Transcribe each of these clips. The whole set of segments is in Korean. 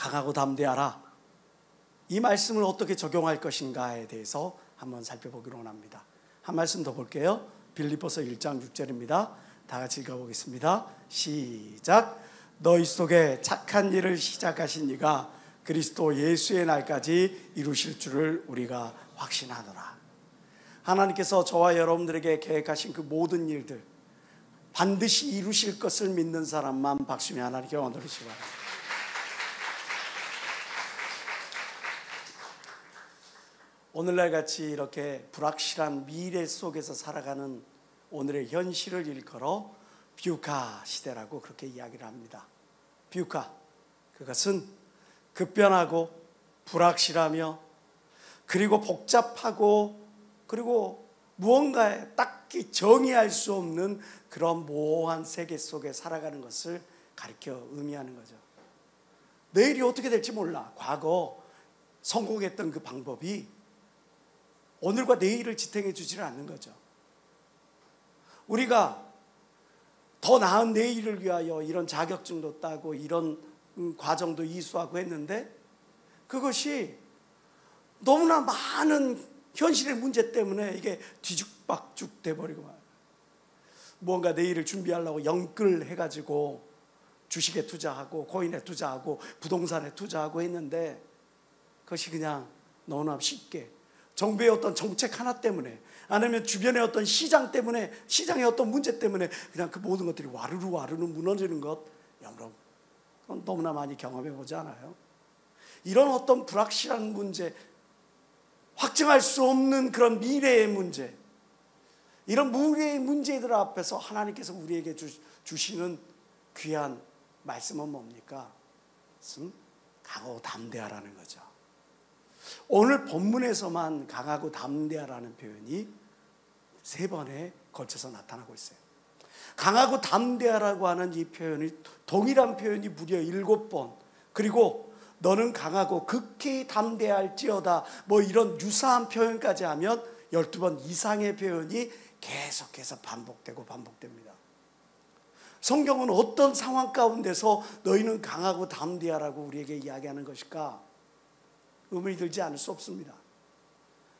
강하고 담대하라. 이 말씀을 어떻게 적용할 것인가에 대해서 한번 살펴보기로 합니다. 한 말씀 더 볼게요. 빌립보서 1장 6절입니다. 다 같이 읽어보겠습니다. 시작. 너희 속에 착한 일을 시작하신 이가 그리스도 예수의 날까지 이루실 줄을 우리가 확신하노라. 하나님께서 저와 여러분들에게 계획하신 그 모든 일들 반드시 이루실 것을 믿는 사람만 박수며 하나님께 영광 돌리시기 바랍니다. 오늘날 같이 이렇게 불확실한 미래 속에서 살아가는 오늘의 현실을 일컬어 뷰카 시대라고 그렇게 이야기를 합니다. 뷰카, 그것은 급변하고 불확실하며 그리고 복잡하고 그리고 무언가에 딱히 정의할 수 없는 그런 모호한 세계 속에 살아가는 것을 가리켜 의미하는 거죠. 내일이 어떻게 될지 몰라. 과거 성공했던 그 방법이 오늘과 내일을 지탱해 주지를 않는 거죠. 우리가 더 나은 내일을 위하여 이런 자격증도 따고 이런 과정도 이수하고 했는데 그것이 너무나 많은 현실의 문제 때문에 이게 뒤죽박죽 돼버리고 말이에요. 무언가 내일을 준비하려고 영끌해가지고 주식에 투자하고 코인에 투자하고 부동산에 투자하고 했는데 그것이 그냥 너무나 쉽게 정부의 어떤 정책 하나 때문에 아니면 주변의 어떤 시장 때문에 시장의 어떤 문제 때문에 그냥 그 모든 것들이 와르르 무너지는 것 여러분 너무나 많이 경험해 보지 않아요? 이런 어떤 불확실한 문제, 확증할 수 없는 그런 미래의 문제, 이런 미래의 문제들 앞에서 하나님께서 우리에게 주시는 귀한 말씀은 뭡니까? 그것은 강하고 담대하라는 거죠. 오늘 본문에서만 강하고 담대하라는 표현이 3번에 걸쳐서 나타나고 있어요. 강하고 담대하라고 하는 이 표현이 동일한 표현이 무려 7번, 그리고 너는 강하고 극히 담대할지어다 뭐 이런 유사한 표현까지 하면 12번 이상의 표현이 계속해서 반복됩니다. 성경은 어떤 상황 가운데서 너희는 강하고 담대하라고 우리에게 이야기하는 것일까? 의문이 들지 않을 수 없습니다.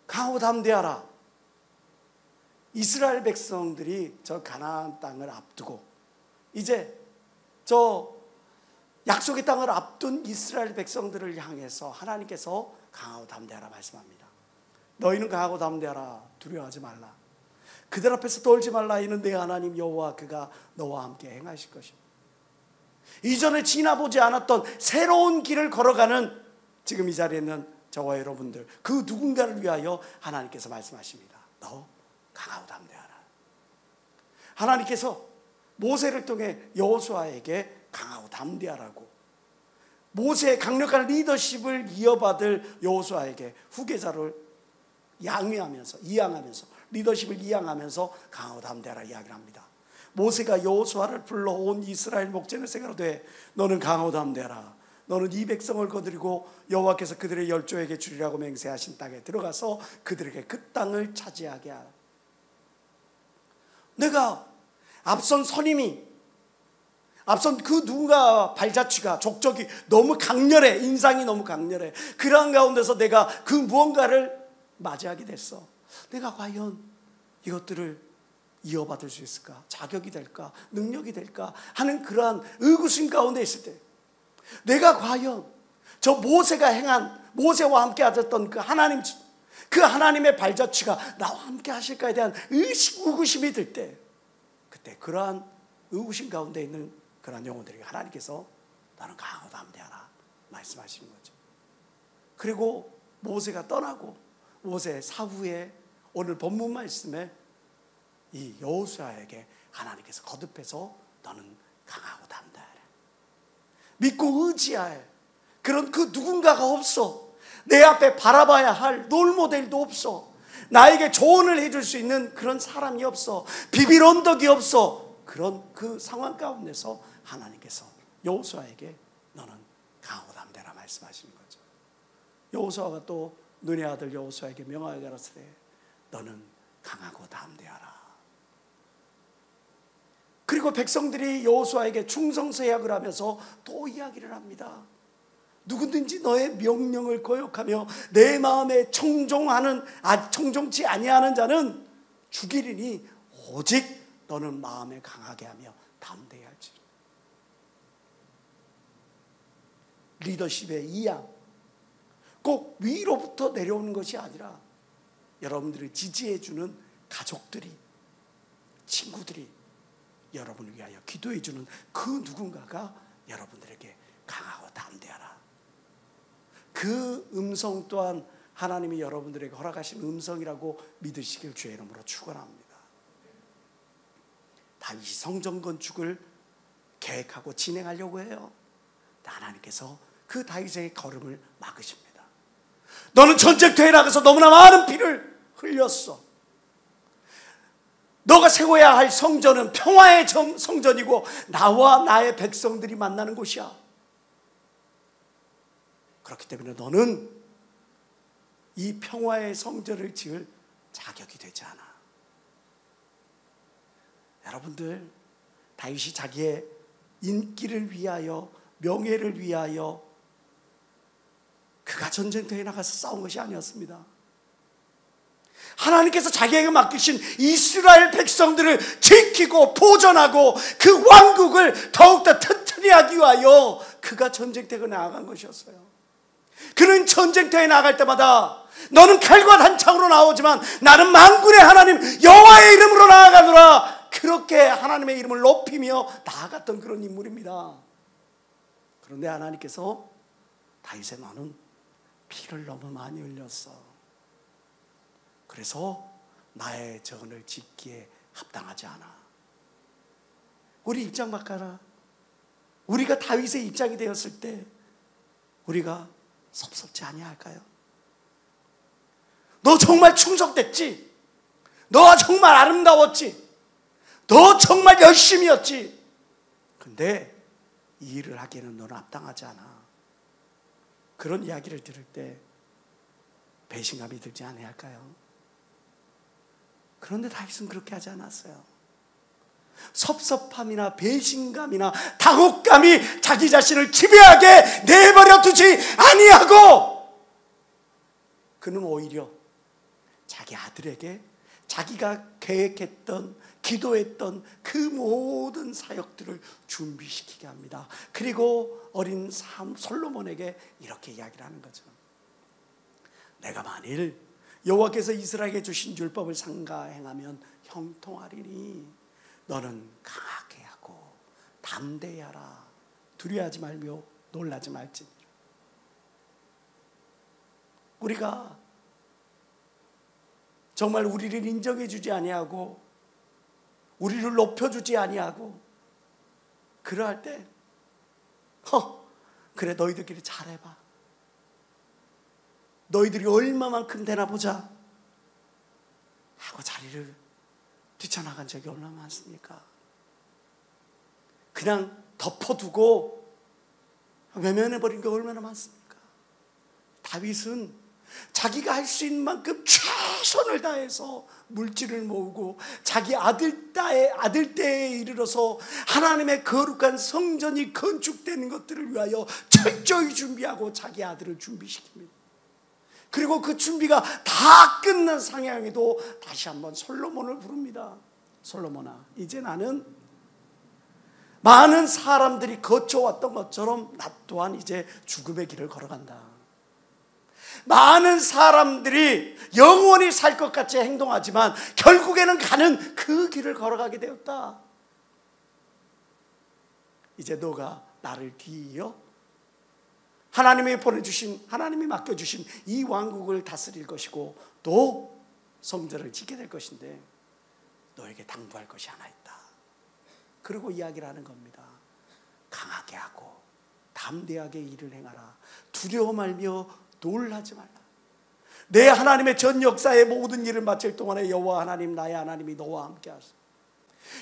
강하고 담대하라. 이스라엘 백성들이 저 가나안 땅을 앞두고 이제 저 약속의 땅을 앞둔 이스라엘 백성들을 향해서 하나님께서 강하고 담대하라 말씀합니다. 너희는 강하고 담대하라. 두려워하지 말라. 그들 앞에서 떨지 말라. 이는 내 하나님 여호와 그가 너와 함께 행하실 것입니다. 이전에 지나보지 않았던 새로운 길을 걸어가는 지금 이 자리에 있는 저와 여러분들 그 누군가를 위하여 하나님께서 말씀하십니다. 너 강하고 담대하라. 하나님께서 모세를 통해 여호수아에게 강하고 담대하라고, 모세의 강력한 리더십을 이어받을 여호수아에게 후계자를 이양하면서 리더십을 이양하면서 강하고 담대하라 이야기를 합니다. 모세가 여호수아를 불러 온 이스라엘 목전에 생각하되 너는 강하고 담대하라. 너는 이 백성을 거두리고 여호와께서 그들의 열조에게 주리라고 맹세하신 땅에 들어가서 그들에게 그 땅을 차지하게 하라. 내가 앞선 그 누군가 발자취가 족적이 너무 강렬해, 인상이 너무 강렬해. 그러한 가운데서 내가 그 무언가를 맞이하게 됐어. 내가 과연 이것들을 이어받을 수 있을까? 자격이 될까? 능력이 될까? 하는 그러한 의구심 가운데 있을 때 내가 과연 저 모세가 행한, 모세와 함께 하셨던 그 하나님의 발자취가 나와 함께 하실까에 대한 의구심이 들 때, 그때 그러한 의구심 가운데 있는 그러한 영혼들에게 하나님께서 나는 강하고 담대하라 말씀하시는 거죠. 그리고 모세가 떠나고 모세 사후에 오늘 본문 말씀에 이 여호수아에게 하나님께서 거듭해서 너는 강하고 담대하라. 믿고 의지할 그런 그 누군가가 없어. 내 앞에 바라봐야 할 롤모델도 없어. 나에게 조언을 해줄 수 있는 그런 사람이 없어. 비빌 언덕이 없어. 그런 그 상황 가운데서 하나님께서 여호수아에게 너는 강하고 담대하라 말씀하시는 거죠. 여호수아가 또 눈의 아들 여호수아에게 명하여 가라사대 너는 강하고 담대하라. 그리고 백성들이 여호수아에게 충성서약을 하면서 또 이야기를 합니다. 누구든지 너의 명령을 거역하며 내 마음에 청종치 아니하는 자는 죽이리니 오직 너는 마음에 강하게 하며 담대히 할지. 리더십의 이양, 꼭 위로부터 내려오는 것이 아니라 여러분들을 지지해주는 가족들이, 친구들이 여러분을 위하여 기도해주는 그 누군가가 여러분들에게 강하고 담대하라. 그 음성 또한 하나님이 여러분들에게 허락하신 음성이라고 믿으시길 주의 이름으로 축원합니다. 다윗이 성전 건축을 계획하고 진행하려고 해요. 하나님께서 그 다윗의 걸음을 막으십니다. 너는 전쟁터에 나가서 너무나 많은 피를 흘렸어. 너가 세워야 할 성전은 평화의 성전이고 나와 나의 백성들이 만나는 곳이야. 그렇기 때문에 너는 이 평화의 성전을 지을 자격이 되지 않아. 여러분들, 다윗이 자기의 인기를 위하여, 명예를 위하여 그가 전쟁터에 나가서 싸운 것이 아니었습니다. 하나님께서 자기에게 맡기신 이스라엘 백성들을 지키고 보존하고 그 왕국을 더욱더 튼튼히 하기 위하여 그가 전쟁터에 나아간 것이었어요. 그는 전쟁터에 나갈 때마다 너는 칼과 단창으로 나오지만 나는 만군의 하나님 여호와의 이름으로 나아가노라, 그렇게 하나님의 이름을 높이며 나아갔던 그런 인물입니다. 그런데 하나님께서 다윗의 너는 피를 너무 많이 흘렸어. 그래서 나의 전을 짓기에 합당하지 않아. 우리 입장 바꿔라. 우리가 다윗의 입장이 되었을 때 우리가 섭섭지 아니할까요? 너 정말 충성됐지? 너 정말 아름다웠지? 너 정말 열심히 했지? 근데 이 일을 하기에는 너는 합당하지 않아. 그런 이야기를 들을 때 배신감이 들지 아니할까요? 그런데 다윗은 그렇게 하지 않았어요. 섭섭함이나 배신감이나 당혹감이 자기 자신을 지배하게 내버려 두지 아니하고 그는 오히려 자기 아들에게 자기가 계획했던, 기도했던 그 모든 사역들을 준비시키게 합니다. 그리고 어린 솔로몬에게 이렇게 이야기를 하는 거죠. 내가 만일 여호와께서 이스라엘에게 주신 율법을 삼가 행하면 형통하리니 너는 강하게 하고 담대히 하라. 두려워하지 말며 놀라지 말지니라. 우리가 정말 우리를 인정해 주지 아니하고 우리를 높여주지 아니하고 그러할 때 그래 너희들끼리 잘해봐. 너희들이 얼마만큼 되나 보자 하고 자리를 뛰쳐나간 적이 얼마나 많습니까? 그냥 덮어두고 외면해버린 게 얼마나 많습니까? 다윗은 자기가 할 수 있는 만큼 최선을 다해서 물질을 모으고 자기 아들 때에 이르러서 하나님의 거룩한 성전이 건축되는 것들을 위하여 철저히 준비하고 자기 아들을 준비시킵니다. 그리고 그 준비가 다 끝난 상황에도 다시 한번 솔로몬을 부릅니다. 솔로몬아, 이제 나는 많은 사람들이 거쳐왔던 것처럼 나 또한 이제 죽음의 길을 걸어간다. 많은 사람들이 영원히 살 것 같이 행동하지만 결국에는 가는 그 길을 걸어가게 되었다. 이제 너가 나를 뒤이어 하나님이 보내주신, 하나님이 맡겨주신 이 왕국을 다스릴 것이고 또 성전을 짓게 될 것인데 너에게 당부할 것이 하나 있다. 그리고 이야기를 하는 겁니다. 강하게 하고 담대하게 일을 행하라. 두려워 말며 놀라지 말라. 내 하나님의 전 역사의 모든 일을 마칠 동안에 여호와 하나님 나의 하나님이 너와 함께 하시오.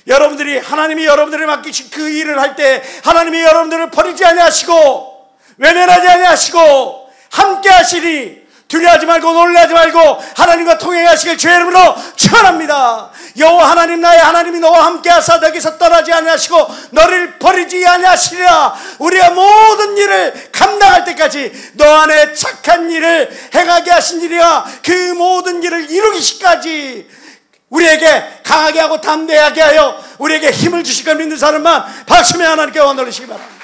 여러분들이 하나님이 여러분들을 맡기신 그 일을 할 때 하나님이 여러분들을 버리지 아니하시고 외면하지 아니하시고 함께 하시니 두려워하지 말고 놀라지 말고 하나님과 통행하시길 주의 이름으로 축원합니다. 여호와 하나님 나의 하나님이 너와 함께하사 너에게서 떠나지 아니하시고 너를 버리지 아니하시리라. 우리가 모든 일을 감당할 때까지 너 안에 착한 일을 행하게 하신 일이야. 그 모든 일을 이루기시까지 우리에게 강하게 하고 담대하게 하여 우리에게 힘을 주실 걸 믿는 사람만 박수며 하나님께 원을 올리시기 바랍니다.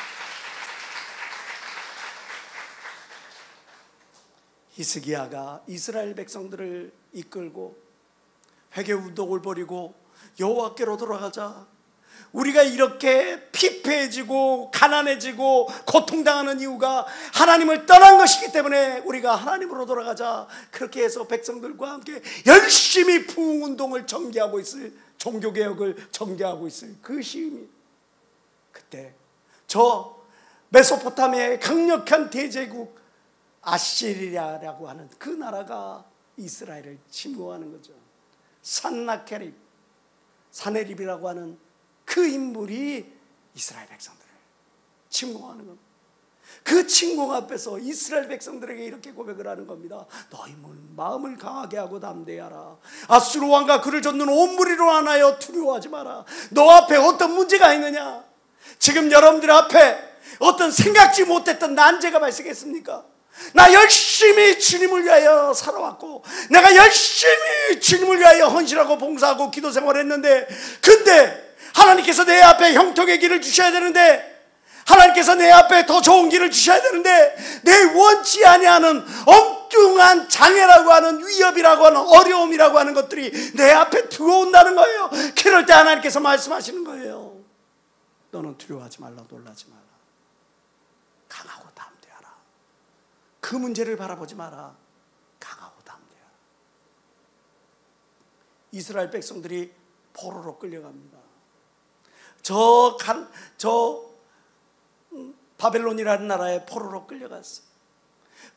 히스기야가 이스라엘 백성들을 이끌고 회개 운동을 벌이고 여호와께로 돌아가자. 우리가 이렇게 피폐해지고 가난해지고 고통당하는 이유가 하나님을 떠난 것이기 때문에 우리가 하나님으로 돌아가자. 그렇게 해서 백성들과 함께 열심히 부흥운동을 전개하고 있을, 종교개혁을 전개하고 있을 그 시임이, 그때 저 메소포타미아의 강력한 대제국 아시리아라고 하는 그 나라가 이스라엘을 침공하는 거죠. 산나케립, 사네립이라고 하는 그 인물이 이스라엘 백성들을 침공하는 겁니다. 그 침공 앞에서 이스라엘 백성들에게 이렇게 고백을 하는 겁니다. 너희 마음을 강하게 하고 담대하라. 아수르 왕과 그를 쫓는 온 무리로 하나여 두려워하지 마라. 너 앞에 어떤 문제가 있느냐? 지금 여러분들 앞에 어떤 생각지 못했던 난제가 발생했습니까? 나 열심히 주님을 위하여 살아왔고, 내가 열심히 주님을 위하여 헌신하고 봉사하고 기도 생활했는데, 근데 하나님께서 내 앞에 형통의 길을 주셔야 되는데, 하나님께서 내 앞에 더 좋은 길을 주셔야 되는데, 내 원치 아니하는 엉뚱한 장애라고 하는, 위협이라고 하는, 어려움이라고 하는 것들이 내 앞에 들어온다는 거예요. 그럴 때 하나님께서 말씀하시는 거예요. 너는 두려워하지 말라, 놀라지 마라. 강하고 담대하라. 그 문제를 바라보지 마라. 강하고 담대하라. 이스라엘 백성들이 포로로 끌려갑니다. 바벨론이라는 나라에 포로로 끌려갔어요.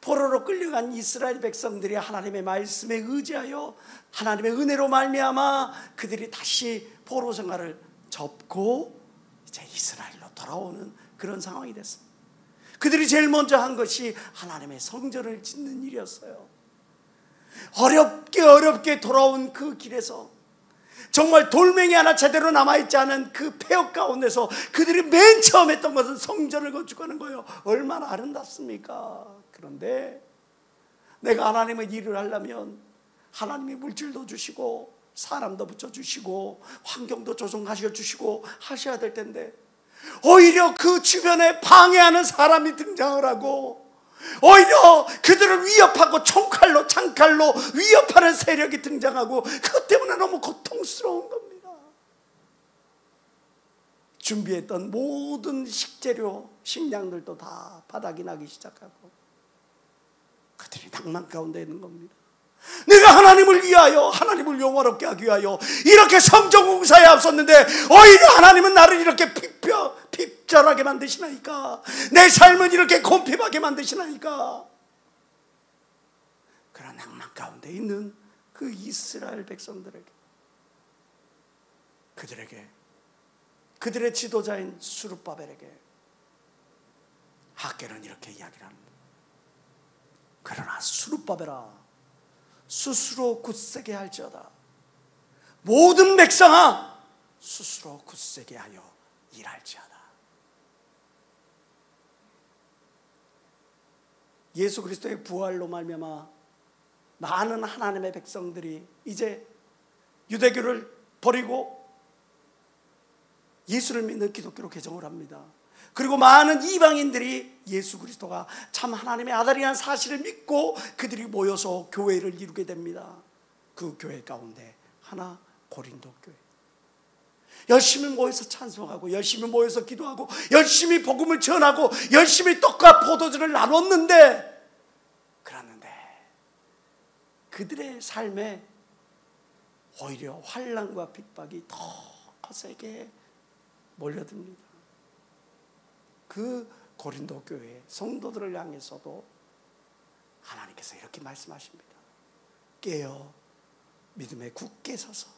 포로로 끌려간 이스라엘 백성들이 하나님의 말씀에 의지하여 하나님의 은혜로 말미암아 그들이 다시 포로 생활을 접고 이제 이스라엘로 돌아오는 그런 상황이 됐습니다. 그들이 제일 먼저 한 것이 하나님의 성전을 짓는 일이었어요. 어렵게 돌아온 그 길에서 정말 돌멩이 하나 제대로 남아있지 않은 그 폐허 가운데서 그들이 맨 처음 했던 것은 성전을 건축하는 거예요. 얼마나 아름답습니까? 그런데 내가 하나님의 일을 하려면 하나님이 물질도 주시고 사람도 붙여주시고 환경도 조성하셔 주시고 하셔야 될 텐데, 오히려 그 주변에 방해하는 사람이 등장을 하고, 오히려 그들을 위협하고 총칼로 창칼로 위협하는 세력이 등장하고, 그것 때문에 너무 고통스러운 겁니다. 준비했던 모든 식재료, 식량들도 다 바닥이 나기 시작하고 그들이 낭만 가운데 있는 겁니다. 내가 하나님을 위하여, 하나님을 영화롭게 하기 위하여 이렇게 성전공사에 앞섰는데 오히려 하나님은 나를 이렇게 핍절하게 만드시나이까? 내 삶은 이렇게 곤핍하게 만드시나이까? 그런 낭만 가운데 있는 그 이스라엘 백성들에게, 그들의 지도자인 스룹바벨에게 학계는 이렇게 이야기를 합니다. 그러나 스룹바벨아, 스스로 굳세게 할지어다. 모든 백성아, 스스로 굳세게 하여 일할지어다. 예수 그리스도의 부활로 말미암아 많은 하나님의 백성들이 이제 유대교를 버리고 예수를 믿는 기독교로 개종을 합니다. 그리고 많은 이방인들이 예수 그리스도가 참 하나님의 아들이라는 사실을 믿고 그들이 모여서 교회를 이루게 됩니다. 그 교회 가운데 하나, 고린도 교회. 열심히 모여서 찬송하고 열심히 모여서 기도하고 열심히 복음을 전하고 열심히 떡과 포도주를 나눴는데, 그랬는데 그들의 삶에 오히려 환난과 핍박이 더 거세게 몰려듭니다. 그 고린도 교회 성도들을 향해서도 하나님께서 이렇게 말씀하십니다. 깨어 믿음에 굳게 서서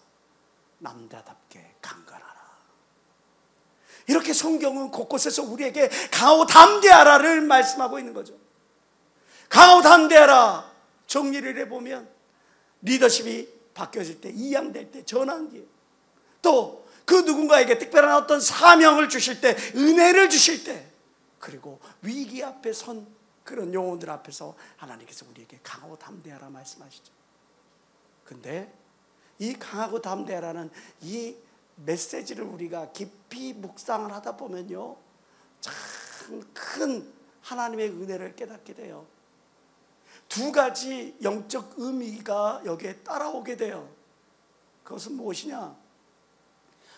남자답게 강건하라. 이렇게 성경은 곳곳에서 우리에게 강하고 담대하라를 말씀하고 있는 거죠. 강하고 담대하라. 정리를 해보면 리더십이 바뀌어질 때, 이양될 때 전환기예요. 또 그 누군가에게 특별한 어떤 사명을 주실 때, 은혜를 주실 때, 그리고 위기 앞에 선 그런 영혼들 앞에서 하나님께서 우리에게 강하고 담대하라 말씀하시죠. 근데 이 강하고 담대하라는 이 메시지를 우리가 깊이 묵상을 하다 보면요, 참 큰 하나님의 은혜를 깨닫게 돼요. 두 가지 영적 의미가 여기에 따라오게 돼요. 그것은 무엇이냐?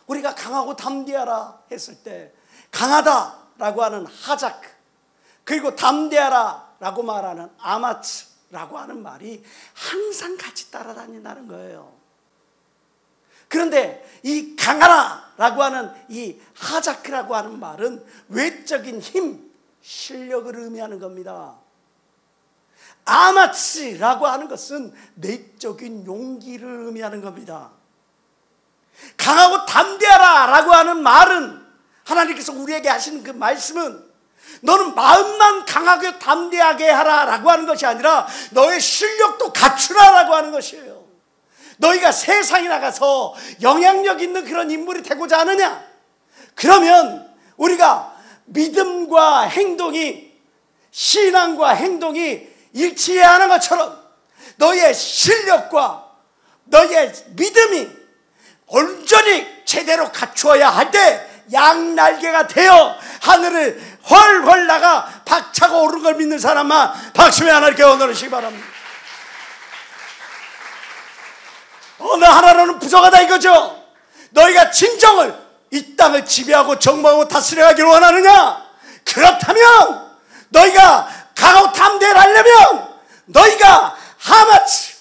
우리가 강하고 담대하라 했을 때, 강하다라고 하는 하자크, 그리고 담대하라라고 말하는 아마츠라고 하는 말이 항상 같이 따라다닌다는 거예요. 그런데 이 강하라라고 하는 이 하자크라고 하는 말은 외적인 힘, 실력을 의미하는 겁니다. 아마츠라고 하는 것은 내적인 용기를 의미하는 겁니다. 강하고 담대하라라고 하는 말은, 하나님께서 우리에게 하시는 그 말씀은 너는 마음만 강하게 담대하게 하라라고 하는 것이 아니라 너의 실력도 갖추라라고 하는 것이에요. 너희가 세상에 나가서 영향력 있는 그런 인물이 되고자 하느냐? 그러면 우리가 믿음과 행동이, 신앙과 행동이 일치해야 하는 것처럼 너희의 실력과 너희의 믿음이 온전히 제대로 갖추어야 할 때 양날개가 되어 하늘을 훨훨 나가 박차고 오르는 걸 믿는 사람만 박수며 하나님께 원하시기 바랍니다. 어느 하나로는 부족하다 이거죠. 너희가 진정을 이 땅을 지배하고 정복하고 다스려가기를 원하느냐? 그렇다면 너희가 강하고 담대를 하려면 너희가 하마츠,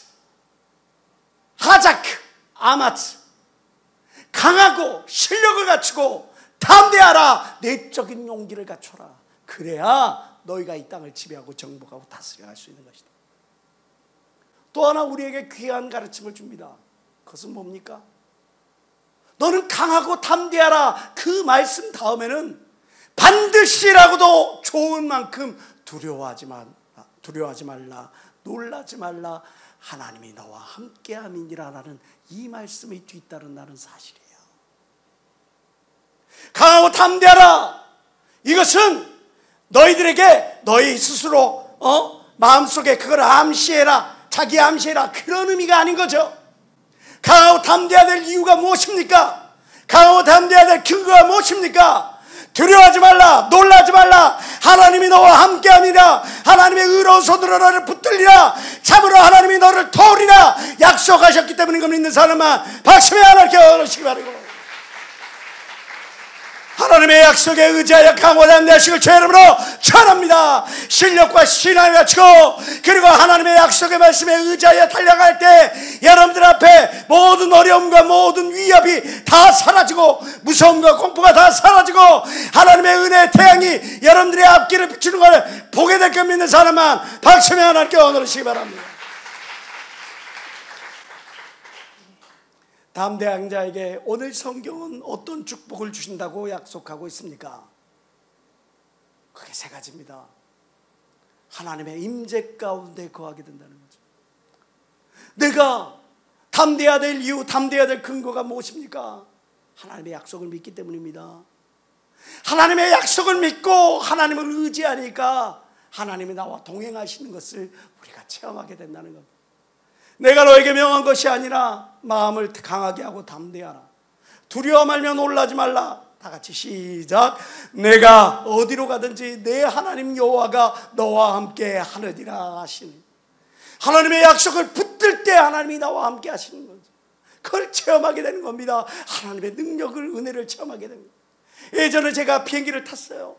하자크, 아마츠, 강하고 실력을 갖추고 담대하라, 내적인 용기를 갖춰라. 그래야 너희가 이 땅을 지배하고 정복하고 다스려갈 수 있는 것이다. 또 하나 우리에게 귀한 가르침을 줍니다. 그것은 뭡니까? 너는 강하고 담대하라, 그 말씀 다음에는 반드시라고도 좋은 만큼 두려워하지 말라, 놀라지 말라, 하나님이 너와 함께함이니라라는 이 말씀이 뒤따른다는 사실이에요. 강하고 담대하라, 이것은 너희들에게 너희 스스로 마음속에 그걸 암시해라, 자기 암시해라, 그런 의미가 아닌 거죠. 강하고 담대해야 될 이유가 무엇입니까? 강하고 담대해야 될 근거가 무엇입니까? 두려워하지 말라, 놀라지 말라, 하나님이 너와 함께함이라, 하나님의 의로운 손으로 너를 붙들리라, 참으로 하나님이 너를 도우리라 약속하셨기 때문에 이걸 믿는 사람만 박수며 하나님께 얻으시기 바라고, 하나님의 약속에 의지하여 강하고 담대하시길 주의 이름으로 축원합니다. 실력과 신앙을 갖추고 그리고 하나님의 약속의 말씀에 의지하여 달려갈 때 여러분들 앞에 모든 어려움과 모든 위협이 다 사라지고 무서움과 공포가 다 사라지고 하나님의 은혜의 태양이 여러분들의 앞길을 비추는 걸 보게 될 것 믿는 사람만 박수며 하나님께 얻으시기 바랍니다. 담대한 자에게 오늘 성경은 어떤 축복을 주신다고 약속하고 있습니까? 그게 세 가지입니다. 하나님의 임재 가운데 거하게 된다는 거죠. 내가 담대해야 될 이유, 담대해야 될 근거가 무엇입니까? 하나님의 약속을 믿기 때문입니다. 하나님의 약속을 믿고 하나님을 의지하니까 하나님이 나와 동행하시는 것을 우리가 체험하게 된다는 겁니다. 내가 너에게 명한 것이 아니라 마음을 강하게 하고 담대하라. 두려워 말며 놀라지 말라. 다 같이 시작. 내가 어디로 가든지 내 하나님 여호와가 너와 함께 하느니라 하시니, 하나님의 약속을 붙들 때 하나님이 나와 함께 하시는 거죠. 그걸 체험하게 되는 겁니다. 하나님의 능력을, 은혜를 체험하게 됩니다. 예전에 제가 비행기를 탔어요.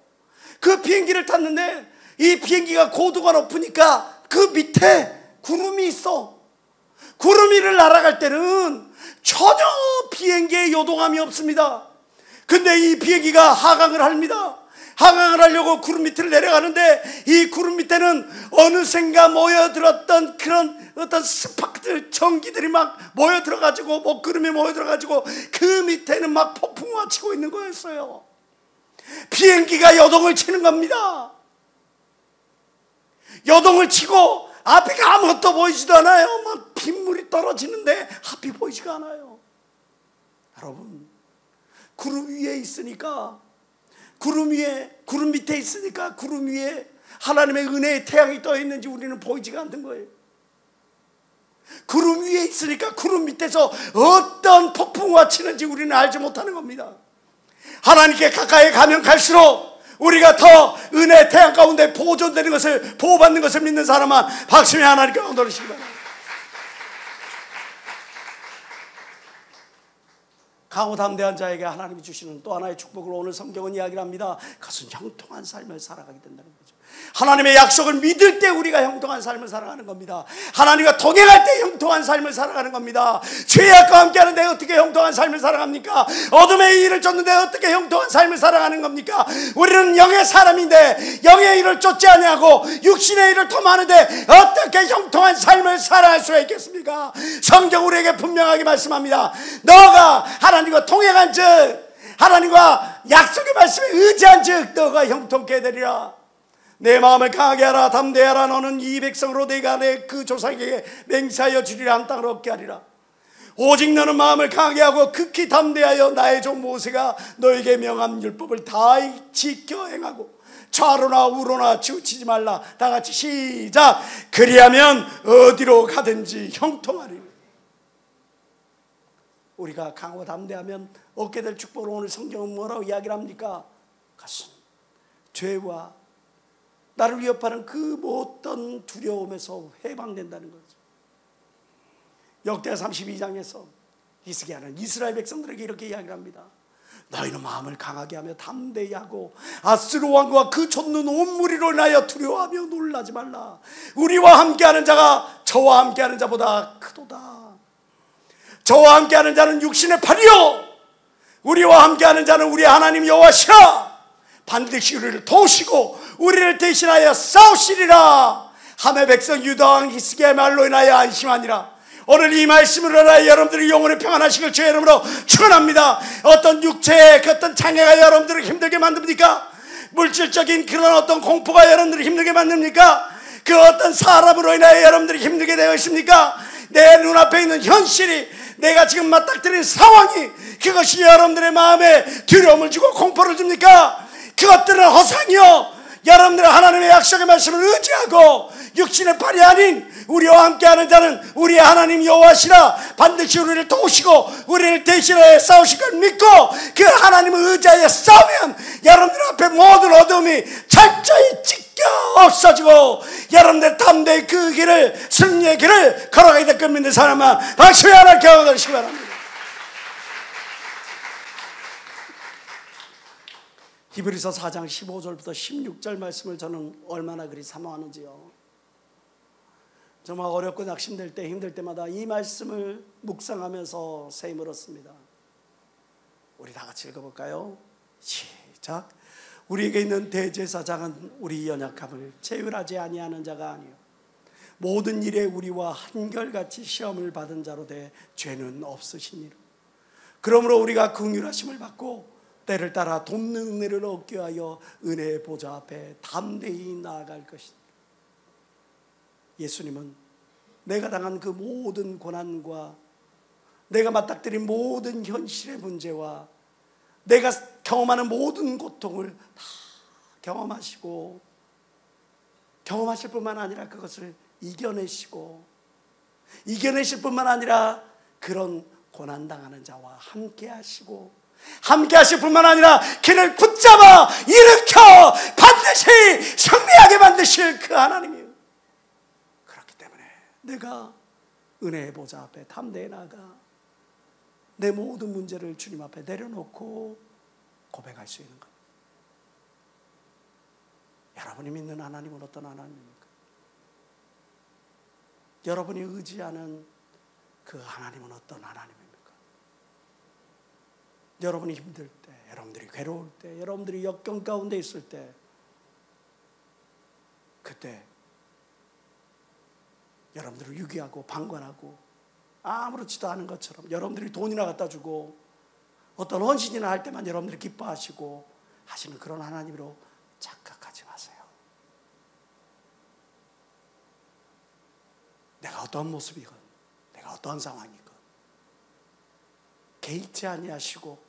그 비행기를 탔는데 이 비행기가 고도가 높으니까 그 밑에 구름이 있어. 구름 위를 날아갈 때는 전혀 비행기에 요동함이 없습니다. 근데 이 비행기가 하강을 합니다. 하강을 하려고 구름 밑을 내려가는데 이 구름 밑에는 어느샌가 모여들었던 그런 어떤 스파크들, 전기들이 막 모여들어가지고 먹구름에 모여들어가지고 그 밑에는 막 폭풍우가 치고 있는 거였어요. 비행기가 요동을 치는 겁니다. 요동을 치고 앞에 아무것도 보이지도 않아요. 막 빗물이 떨어지는데 앞이 보이지가 않아요. 여러분, 구름 위에 있으니까, 구름 밑에 있으니까 구름 위에 하나님의 은혜의 태양이 떠 있는지 우리는 보이지가 않는 거예요. 구름 위에 있으니까 구름 밑에서 어떤 폭풍우가 치는지 우리는 알지 못하는 겁니다. 하나님께 가까이 가면 갈수록 우리가 더 은혜의 태양 가운데 보존되는 것을, 보호받는 것을 믿는 사람은 박수며 하나님께 영광하시기 바랍니다. 강호 담대한 자에게 하나님이 주시는 또 하나의 축복을 오늘 성경은 이야기를 합니다. 그것은 형통한 삶을 살아가게 된다는 거죠. 하나님의 약속을 믿을 때 우리가 형통한 삶을 살아가는 겁니다. 하나님과 동행할 때 형통한 삶을 살아가는 겁니다. 죄악과 함께하는데 어떻게 형통한 삶을 살아갑니까? 어둠의 일을 쫓는데 어떻게 형통한 삶을 살아가는 겁니까? 우리는 영의 사람인데 영의 일을 쫓지 아니하고 육신의 일을 탐하는데 어떻게 형통한 삶을 살아갈 수가 있겠습니까? 성경 우리에게 분명하게 말씀합니다. 너가 하나님과 동행한 즉, 하나님과 약속의 말씀에 의지한 즉 너가 형통케 되리라. 내 마음을 강하게 하라. 담대하라. 너는 이 백성으로 내가 내 그 조상에게 맹세하여 주리라. 한 땅을 얻게 하리라. 오직 너는 마음을 강하게 하고 극히 담대하여 나의 종 모세가 너에게 명한 율법을 다 지켜 행하고 좌로나 우로나 치우치지 말라. 다 같이 시작. 그리하면 어디로 가든지 형통하리라. 우리가 강하고 담대하면 얻게 될 축복을 오늘 성경은 뭐라고 이야기를 합니까? 그것은 죄와 나를 위협하는 그 모든 두려움에서 해방된다는 거죠. 역대하 32장에서 히스기야는 이스라엘 백성들에게 이렇게 이야기를 합니다. 너희는 마음을 강하게 하며 담대히 하고 아스루 왕과 그 쫓는 온 무리로 인하여 두려워하며 놀라지 말라. 우리와 함께하는 자가 저와 함께하는 자보다 크도다. 저와 함께하는 자는 육신의 팔이요 우리와 함께하는 자는 우리 하나님 여호와시라. 반드시 우리를 도우시고 우리를 대신하여 싸우시리라. 함의 백성 유다 왕 히스기야의 말로 인하여 안심하니라. 오늘 이 말씀으로 인하여 여러분들이 영혼의 평안하시길 주의 이름으로 축원합니다. 어떤 육체의 그 어떤 장애가 여러분들을 힘들게 만듭니까? 물질적인 그런 어떤 공포가 여러분들을 힘들게 만듭니까? 그 어떤 사람으로 인하여 여러분들이 힘들게 되어 있습니까? 내 눈앞에 있는 현실이, 내가 지금 맞닥뜨린 상황이, 그것이 여러분들의 마음에 두려움을 주고 공포를 줍니까? 그것들은 허상이요, 여러분들은 하나님의 약속의 말씀을 의지하고 육신의 팔이 아닌 우리와 함께하는 자는 우리의 하나님 여호와시라. 반드시 우리를 도우시고 우리를 대신하여 싸우실 걸 믿고 그 하나님을 의지하여 싸우면 여러분들 앞에 모든 어둠이 철저히 찢겨 없어지고 여러분들 담대히 그 길을, 승리의 길을 걸어가게 될 것 믿는 사람은 박수에 하나 경험하시기 바랍니다. 히브리서 4장 15절부터 16절 말씀을 저는 얼마나 그리 사모하는지요. 정말 어렵고 낙심될 때, 힘들 때마다 이 말씀을 묵상하면서 샘을 얻습니다. 우리 다 같이 읽어볼까요? 시작. 우리에게 있는 대제사장은 우리 연약함을 체휼하지 아니하는 자가 아니요 모든 일에 우리와 한결같이 시험을 받은 자로 돼 죄는 없으시니라. 그러므로 우리가 긍휼하심을 받고 때를 따라 돕는 은혜를 얻게 하여 은혜의 보좌 앞에 담대히 나아갈 것이다. 예수님은 내가 당한 그 모든 고난과 내가 맞닥뜨린 모든 현실의 문제와 내가 경험하는 모든 고통을 다 경험하시고 경험하실 뿐만 아니라 그것을 이겨내실 뿐만 아니라 그런 고난당하는 자와 함께 하시고 함께 하실 뿐만 아니라 그를 붙잡아 일으켜 반드시 승리하게 만드실 그 하나님이에요. 그렇기 때문에 내가 은혜의 보좌 앞에 담대히 나가 내 모든 문제를 주님 앞에 내려놓고 고백할 수 있는 것. 여러분이 믿는 하나님은 어떤 하나님입니까? 여러분이 의지하는 그 하나님은 어떤 하나님입니까? 여러분이 힘들 때, 여러분들이 괴로울 때, 여러분들이 역경 가운데 있을 때, 그때 여러분들을 유기하고 방관하고 아무렇지도 않은 것처럼 여러분들이 돈이나 갖다 주고 어떤 헌신이나 할 때만 여러분들이 기뻐하시고 하시는 그런 하나님으로 착각하지 마세요. 내가 어떤 모습이건 어떠한 상황이고 개의치 아니하시고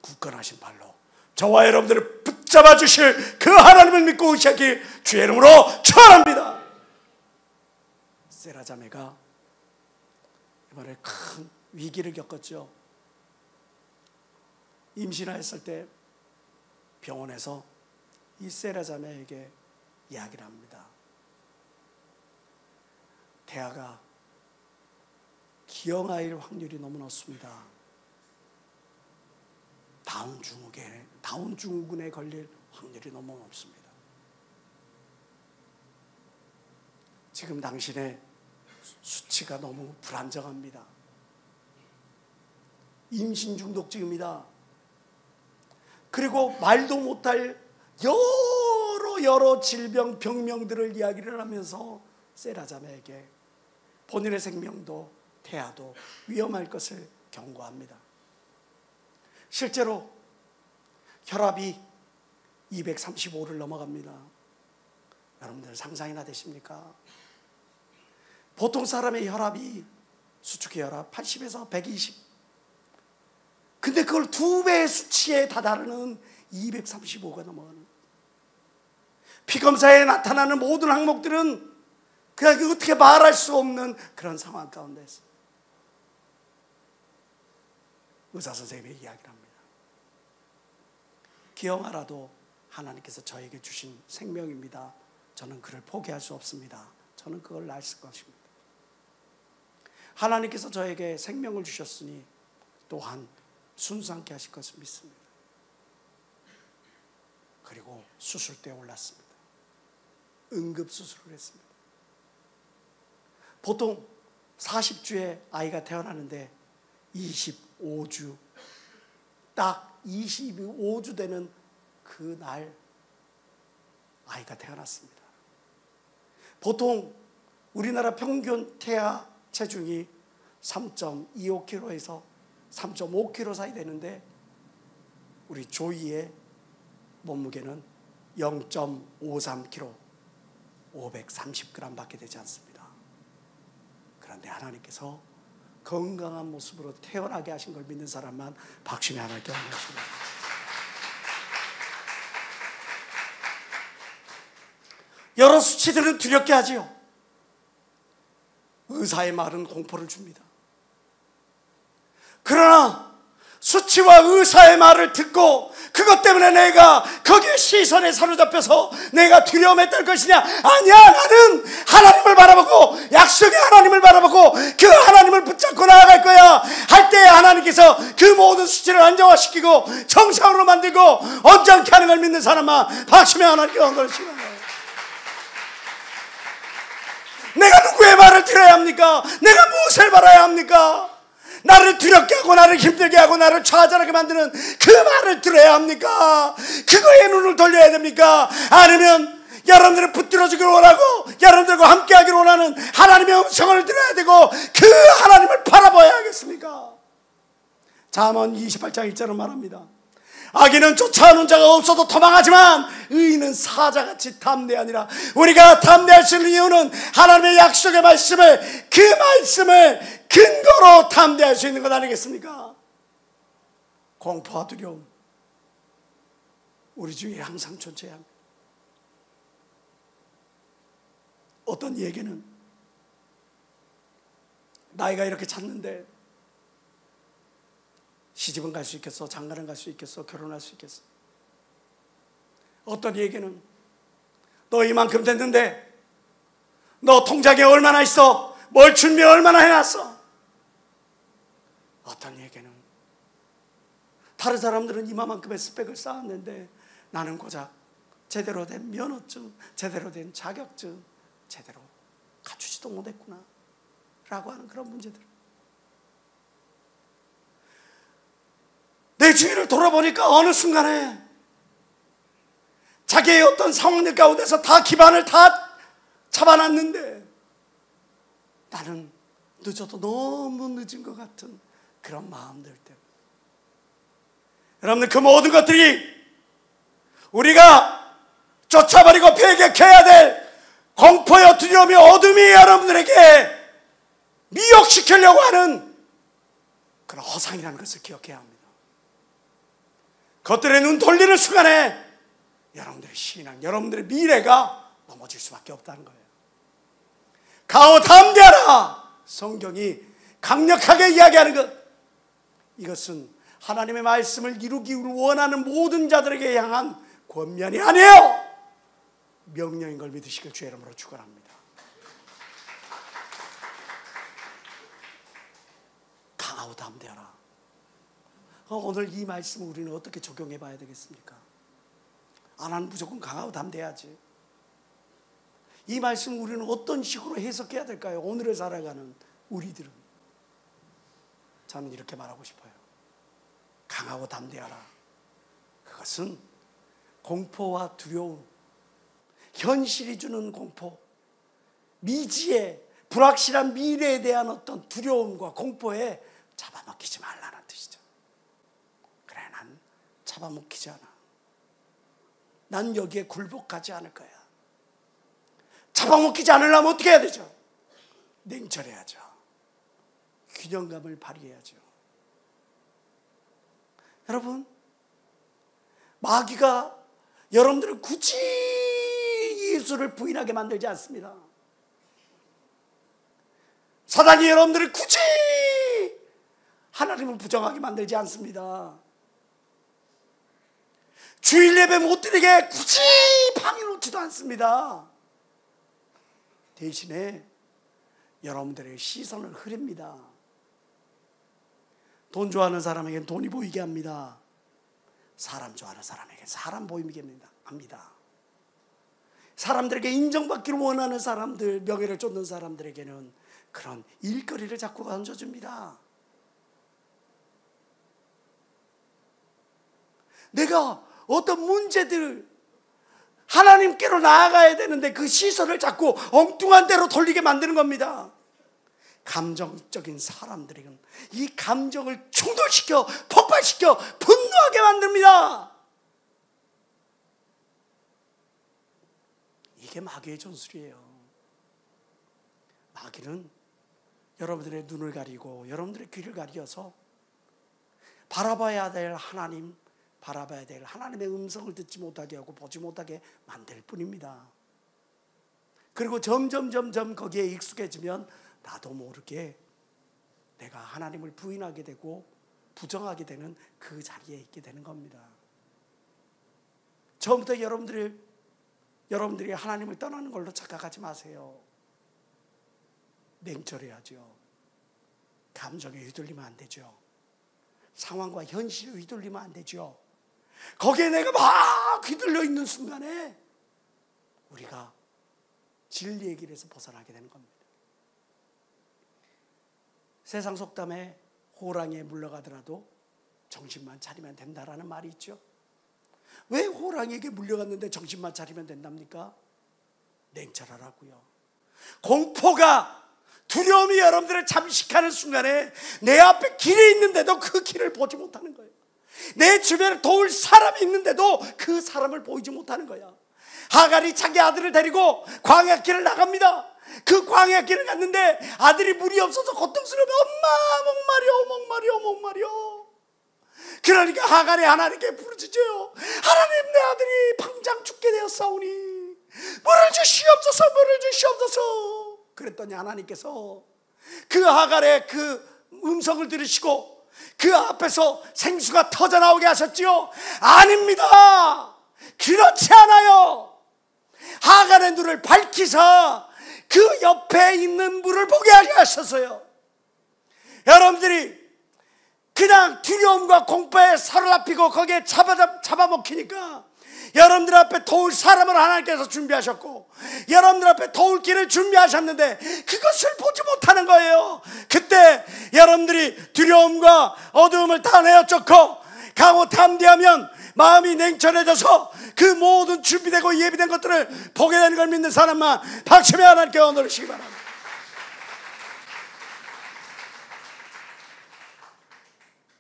굳건하신 발로 저와 여러분들을 붙잡아 주실 그 하나님을 믿고 의지하길 주의 이름으로 축원합니다. 세라 자매가 이번에 큰 위기를 겪었죠. 임신하였을 때 병원에서 이 세라 자매에게 이야기를 합니다. 태아가 기형아일 확률이 너무 높습니다. 다운 증후군에 걸릴 확률이 너무 높습니다. 지금 당신의 수치가 너무 불안정합니다. 임신 중독증입니다. 그리고 말도 못할 여러 질병, 병명들을 이야기를 하면서 세라 자매에게 본인의 생명도 태아도 위험할 것을 경고합니다. 실제로 혈압이 235를 넘어갑니다. 여러분들 상상이나 되십니까? 보통 사람의 혈압이 수축기 혈압 80에서 120. 근데 그걸 2배의 수치에 다다르는 235가 넘어가는. 피검사에 나타나는 모든 항목들은 그냥 어떻게 말할 수 없는 그런 상황 가운데서 의사 선생님이 이야기를 합니다. 기형아라도 하나님께서 저에게 주신 생명입니다. 저는 그를 포기할 수 없습니다. 저는 그걸 알 것입니다. 하나님께서 저에게 생명을 주셨으니 또한 순수함께 하실 것을 믿습니다. 그리고 수술대에 올랐습니다. 응급수술을 했습니다. 보통 40주에 아이가 태어나는데 25주, 딱 25주 되는 그날 아이가 태어났습니다. 보통 우리나라 평균 태아 체중이 3.25kg에서 3.5kg 사이 되는데 우리 조이의 몸무게는 0.53kg, 530g 밖에 되지 않습니다. 그런데 하나님께서 건강한 모습으로 태어나게 하신 걸 믿는 사람만 박수며 하나님께 감사합니다. 여러 수치들은 두렵게 하지요. 의사의 말은 공포를 줍니다. 그러나 수치와 의사의 말을 듣고 그것 때문에 내가 거기에 시선에 사로잡혀서 내가 두려움에 떨 것이냐? 아니야, 나는 하나님을 바라보고 약속의 하나님을 바라보고 그 하나님을 붙잡고 나아갈 거야 할 때 하나님께서 그 모든 수치를 안정화시키고 정상으로 만들고 온전케 하는 걸 믿는 사람만 박수며 하나님께 영광을. 내가 누구의 말을 들어야 합니까? 내가 무엇을 바라야 합니까? 나를 두렵게 하고 나를 힘들게 하고 나를 좌절하게 만드는 그 말을 들어야 합니까? 그거에 눈을 돌려야 됩니까? 아니면 여러분들을 붙들어주기를 원하고 여러분들과 함께하기를 원하는 하나님의 음성을 들어야 되고 그 하나님을 바라봐야 하겠습니까? 잠언 28장 1절은 말합니다. 악인은 쫓아오는 자가 없어도 도망하지만 의인은 사자같이 담대하니라. 우리가 담대할 수 있는 이유는 하나님의 약속의 말씀을, 그 말씀을 근거로 담대할 수 있는 것 아니겠습니까? 공포와 두려움 우리 주위에 항상 존재해야 합니다. 어떤 얘기는 나이가 이렇게 찼는데 시집은 갈 수 있겠어? 장가는 갈 수 있겠어? 결혼할 수 있겠어? 어떤 얘기는 너 이만큼 됐는데 너 통장에 얼마나 있어? 뭘 준비 얼마나 해놨어? 어떤 얘기는 다른 사람들은 이만큼의 스펙을 쌓았는데 나는 고작 제대로 된 면허증, 제대로 된 자격증 제대로 갖추지도 못했구나 라고 하는 그런 문제들. 내 주위를 돌아보니까 어느 순간에 자기의 어떤 상황들 가운데서 다 기반을 다 잡아놨는데 나는 늦어도 너무 늦은 것 같은 그런 마음들 때문에. 여러분들 그 모든 것들이 우리가 쫓아버리고 배격해야 될 공포여 두려움이 어둠이 여러분들에게 미혹시키려고 하는 그런 허상이라는 것을 기억해야 합니다. 그것들의 눈 돌리는 순간에 여러분들의 신앙, 여러분들의 미래가 넘어질 수밖에 없다는 거예요. 가오 담대하라! 성경이 강력하게 이야기하는 것, 이것은 하나님의 말씀을 이루기를 원하는 모든 자들에게 향한 권면이 아니에요. 명령인 걸 믿으시길 주의 이름으로 축원합니다. 강하고 담대하라. 오늘 이 말씀을 우리는 어떻게 적용해 봐야 되겠습니까? 안 하면 무조건 강하고 담대해야지. 이 말씀을 우리는 어떤 식으로 해석해야 될까요? 오늘을 살아가는 우리들은. 저는 이렇게 말하고 싶어요. 강하고 담대하라. 그것은 공포와 두려움, 현실이 주는 공포, 미지의 불확실한 미래에 대한 어떤 두려움과 공포에 잡아먹히지 말라는 뜻이죠. 그래, 난 잡아먹히지 않아. 난 여기에 굴복하지 않을 거야. 잡아먹히지 않으려면 어떻게 해야 되죠? 냉철해야죠. 균형감을 발휘해야죠. 여러분, 마귀가 여러분들을 굳이 예수를 부인하게 만들지 않습니다. 사단이 여러분들을 굳이 하나님을 부정하게 만들지 않습니다. 주일 예배 못 드리게 굳이 방해 놓지도 않습니다. 대신에 여러분들의 시선을 흐립니다. 돈 좋아하는 사람에게는 돈이 보이게 합니다. 사람 좋아하는 사람에게는 사람 보이게 합니다. 사람들에게 인정받기를 원하는 사람들, 명예를 쫓는 사람들에게는 그런 일거리를 자꾸 던져줍니다. 내가 어떤 문제들 하나님께로 나아가야 되는데 그 시선을 자꾸 엉뚱한 데로 돌리게 만드는 겁니다. 감정적인 사람들에게는 이 감정을 충돌시켜 폭발시켜 분노하게 만듭니다. 이게 마귀의 전술이에요. 마귀는 여러분들의 눈을 가리고 여러분들의 귀를 가리어서 바라봐야 될 하나님, 바라봐야 될 하나님의 음성을 듣지 못하게 하고 보지 못하게 만들 뿐입니다. 그리고 점점 거기에 익숙해지면 나도 모르게 내가 하나님을 부인하게 되고 부정하게 되는 그 자리에 있게 되는 겁니다. 처음부터 여러분들이 하나님을 떠나는 걸로 착각하지 마세요. 냉철해야죠. 감정에 휘둘리면 안 되죠. 상황과 현실에 휘둘리면 안 되죠. 거기에 내가 막 휘둘려 있는 순간에 우리가 진리의 길에서 벗어나게 되는 겁니다. 세상 속담에 호랑이에 물려가더라도 정신만 차리면 된다라는 말이 있죠. 왜 호랑이에게 물려갔는데 정신만 차리면 된답니까? 냉철하라고요. 공포가, 두려움이 여러분들을 잠식하는 순간에 내 앞에 길이 있는데도 그 길을 보지 못하는 거예요. 내 주변에 도울 사람이 있는데도 그 사람을 보이지 못하는 거야. 하갈이 자기 아들을 데리고 광야길을 나갑니다. 그 광야길을 갔는데 아들이 물이 없어서 고통스러우면 엄마 목마려. 그러니까 하갈이 하나님께 부르짖어요. 하나님, 내 아들이 당장 죽게 되었사오니 물을 주시옵소서. 그랬더니 하나님께서 그 하갈의 그 음성을 들으시고 그 앞에서 생수가 터져 나오게 하셨지요. 아닙니다. 그렇지 않아요. 하갈의 눈을 밝히사 그 옆에 있는 물을 보게 하게 하셨어요. 여러분들이 그냥 두려움과 공포에 사로잡히고 거기에 잡아먹히니까 여러분들 앞에 도울 사람을 하나님께서 준비하셨고 여러분들 앞에 도울 길을 준비하셨는데 그것을 보지 못하는 거예요. 그때 여러분들이 두려움과 어두움을 다 내어쫓고 강호 담대하면 마음이 냉철해져서 그 모든 준비되고 예비된 것들을 보게 되는 걸 믿는 사람만 박수며 하나님께 얻으시기 바랍니다.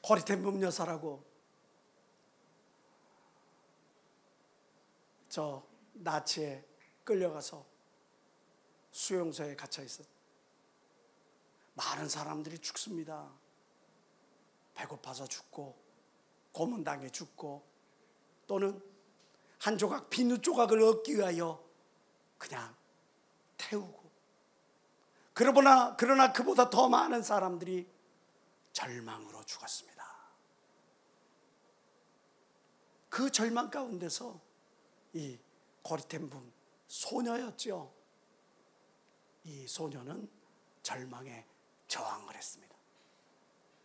고리텐 음료사라고 저 나치에 끌려가서 수용소에 갇혀 있었. 많은 사람들이 죽습니다. 배고파서 죽고, 고문당해 죽고, 또는 한 조각 비누 조각을 얻기 위하여 그냥 태우고, 그러나 그보다 더 많은 사람들이 절망으로 죽었습니다. 그 절망 가운데서 이 고리템 분 소녀였죠. 이 소녀는 절망에 저항을 했습니다.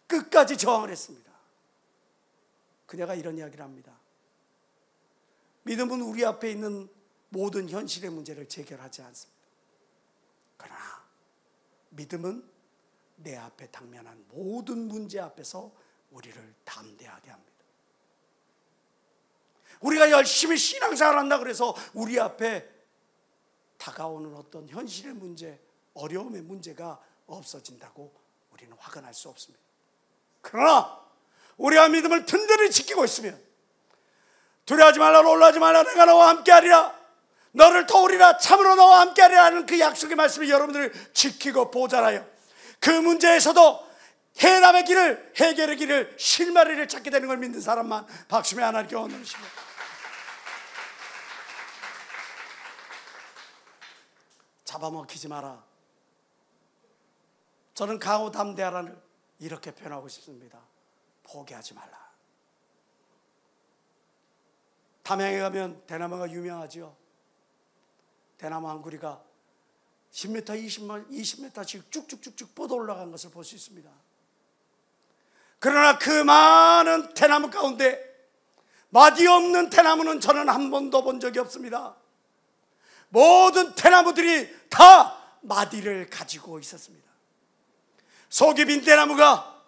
끝까지 저항을 했습니다. 그녀가 이런 이야기를 합니다. 믿음은 우리 앞에 있는 모든 현실의 문제를 해결하지 않습니다. 그러나 믿음은 내 앞에 당면한 모든 문제 앞에서 우리를 담대하게 합니다. 우리가 열심히 신앙생활을 한다 그래서 우리 앞에 다가오는 어떤 현실의 문제, 어려움의 문제가 없어진다고 우리는 화가 수 없습니다. 그러나 우리가 믿음을 든든히 지키고 있으면 두려워하지 말라, 놀라지 말라, 내가 너와 함께하리라, 너를 도우리라, 참으로 너와 함께하리라는 그 약속의 말씀을 여러분들을 지키고 보존하여 그 문제에서도 해답의 길을, 해결의 길을, 실마리를 찾게 되는 걸 믿는 사람만 박수며 하나님께 원하십니다. 잡아먹히지 마라. 저는 강호 담대하라를 이렇게 표현하고 싶습니다. 포기하지 말라. 담양에 가면 대나무가 유명하지요. 대나무 한 구리가 10m, 20m씩 쭉쭉쭉쭉 뻗어 올라간 것을 볼 수 있습니다. 그러나 그 많은 대나무 가운데 마디 없는 대나무는 저는 한 번도 본 적이 없습니다. 모든 대나무들이 다 마디를 가지고 있었습니다. 속이 빈 대나무가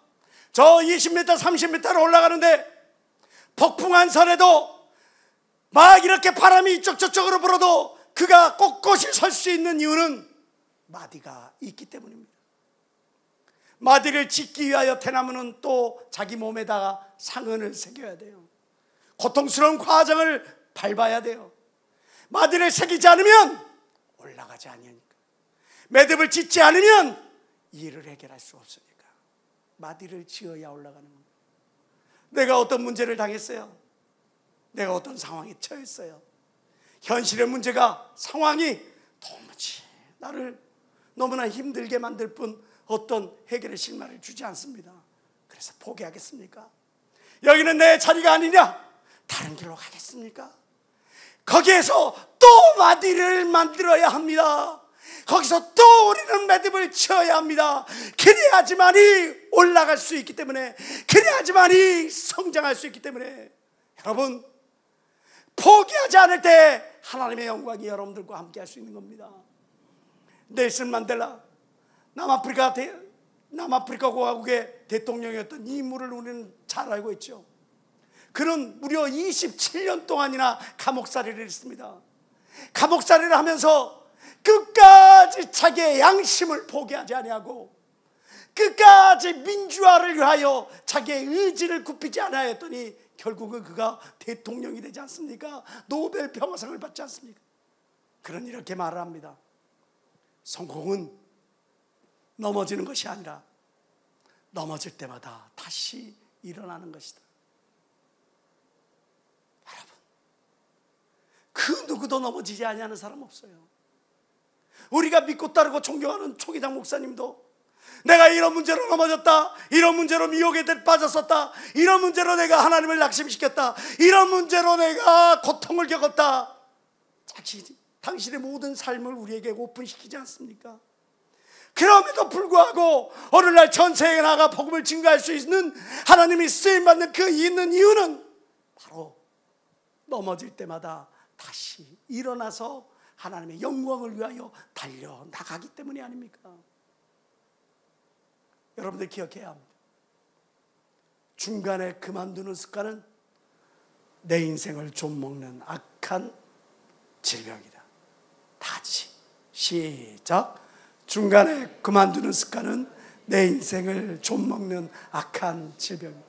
저 20m, 30m로 올라가는데 폭풍한 설에도 막 이렇게 바람이 이쪽 저쪽으로 불어도 그가 꼿꼿이 설 수 있는 이유는 마디가 있기 때문입니다. 마디를 짓기 위하여 대나무는 또 자기 몸에다가 상흔을 새겨야 돼요. 고통스러운 과정을 밟아야 돼요. 마디를 새기지 않으면 올라가지 아니하니까, 매듭을 짓지 않으면 일을 해결할 수 없으니까 마디를 지어야 올라가는 겁니다. 내가 어떤 문제를 당했어요. 내가 어떤 상황에 처했어요. 현실의 문제가, 상황이 도무지 나를 너무나 힘들게 만들 뿐 어떤 해결의 실마리를 주지 않습니다. 그래서 포기하겠습니까? 여기는 내 자리가 아니냐? 다른 길로 가겠습니까? 거기에서 또 마디를 만들어야 합니다. 거기서 또 우리는 매듭을 치어야 합니다. 그래야지만이 올라갈 수 있기 때문에, 그래야지만이 성장할 수 있기 때문에, 여러분, 포기하지 않을 때 하나님의 영광이 여러분들과 함께 할 수 있는 겁니다. 넬슨 만델라, 남아프리카 공화국의 대통령이었던 이 인물을 우리는 잘 알고 있죠. 그는 무려 27년 동안이나 감옥살이를 했습니다. 감옥살이를 하면서 끝까지 자기의 양심을 포기하지 아니하고 끝까지 민주화를 위하여 자기의 의지를 굽히지 않았더니 결국은 그가 대통령이 되지 않습니까? 노벨 평화상을 받지 않습니까? 그는 이렇게 말을 합니다. 성공은 넘어지는 것이 아니라 넘어질 때마다 다시 일어나는 것이다. 여러분, 그 누구도 넘어지지 아니하는 사람 없어요. 우리가 믿고 따르고 존경하는 초기장 목사님도 내가 이런 문제로 넘어졌다, 이런 문제로 미혹에 빠졌었다, 이런 문제로 내가 하나님을 낙심시켰다, 이런 문제로 내가 고통을 겪었다, 당신의 모든 삶을 우리에게 오픈시키지 않습니까? 그럼에도 불구하고 오늘날 전세에 나가 복음을 증거할 수 있는, 하나님이 쓰임받는 그 있는 이유는 바로 넘어질 때마다 다시 일어나서 하나님의 영광을 위하여 달려나가기 때문이 아닙니까? 여러분들 기억해야 합니다. 중간에 그만두는 습관은 내 인생을 좀먹는 악한 질병이다. 다 같이 시작. 중간에 그만두는 습관은 내 인생을 좀먹는 악한 질병이다.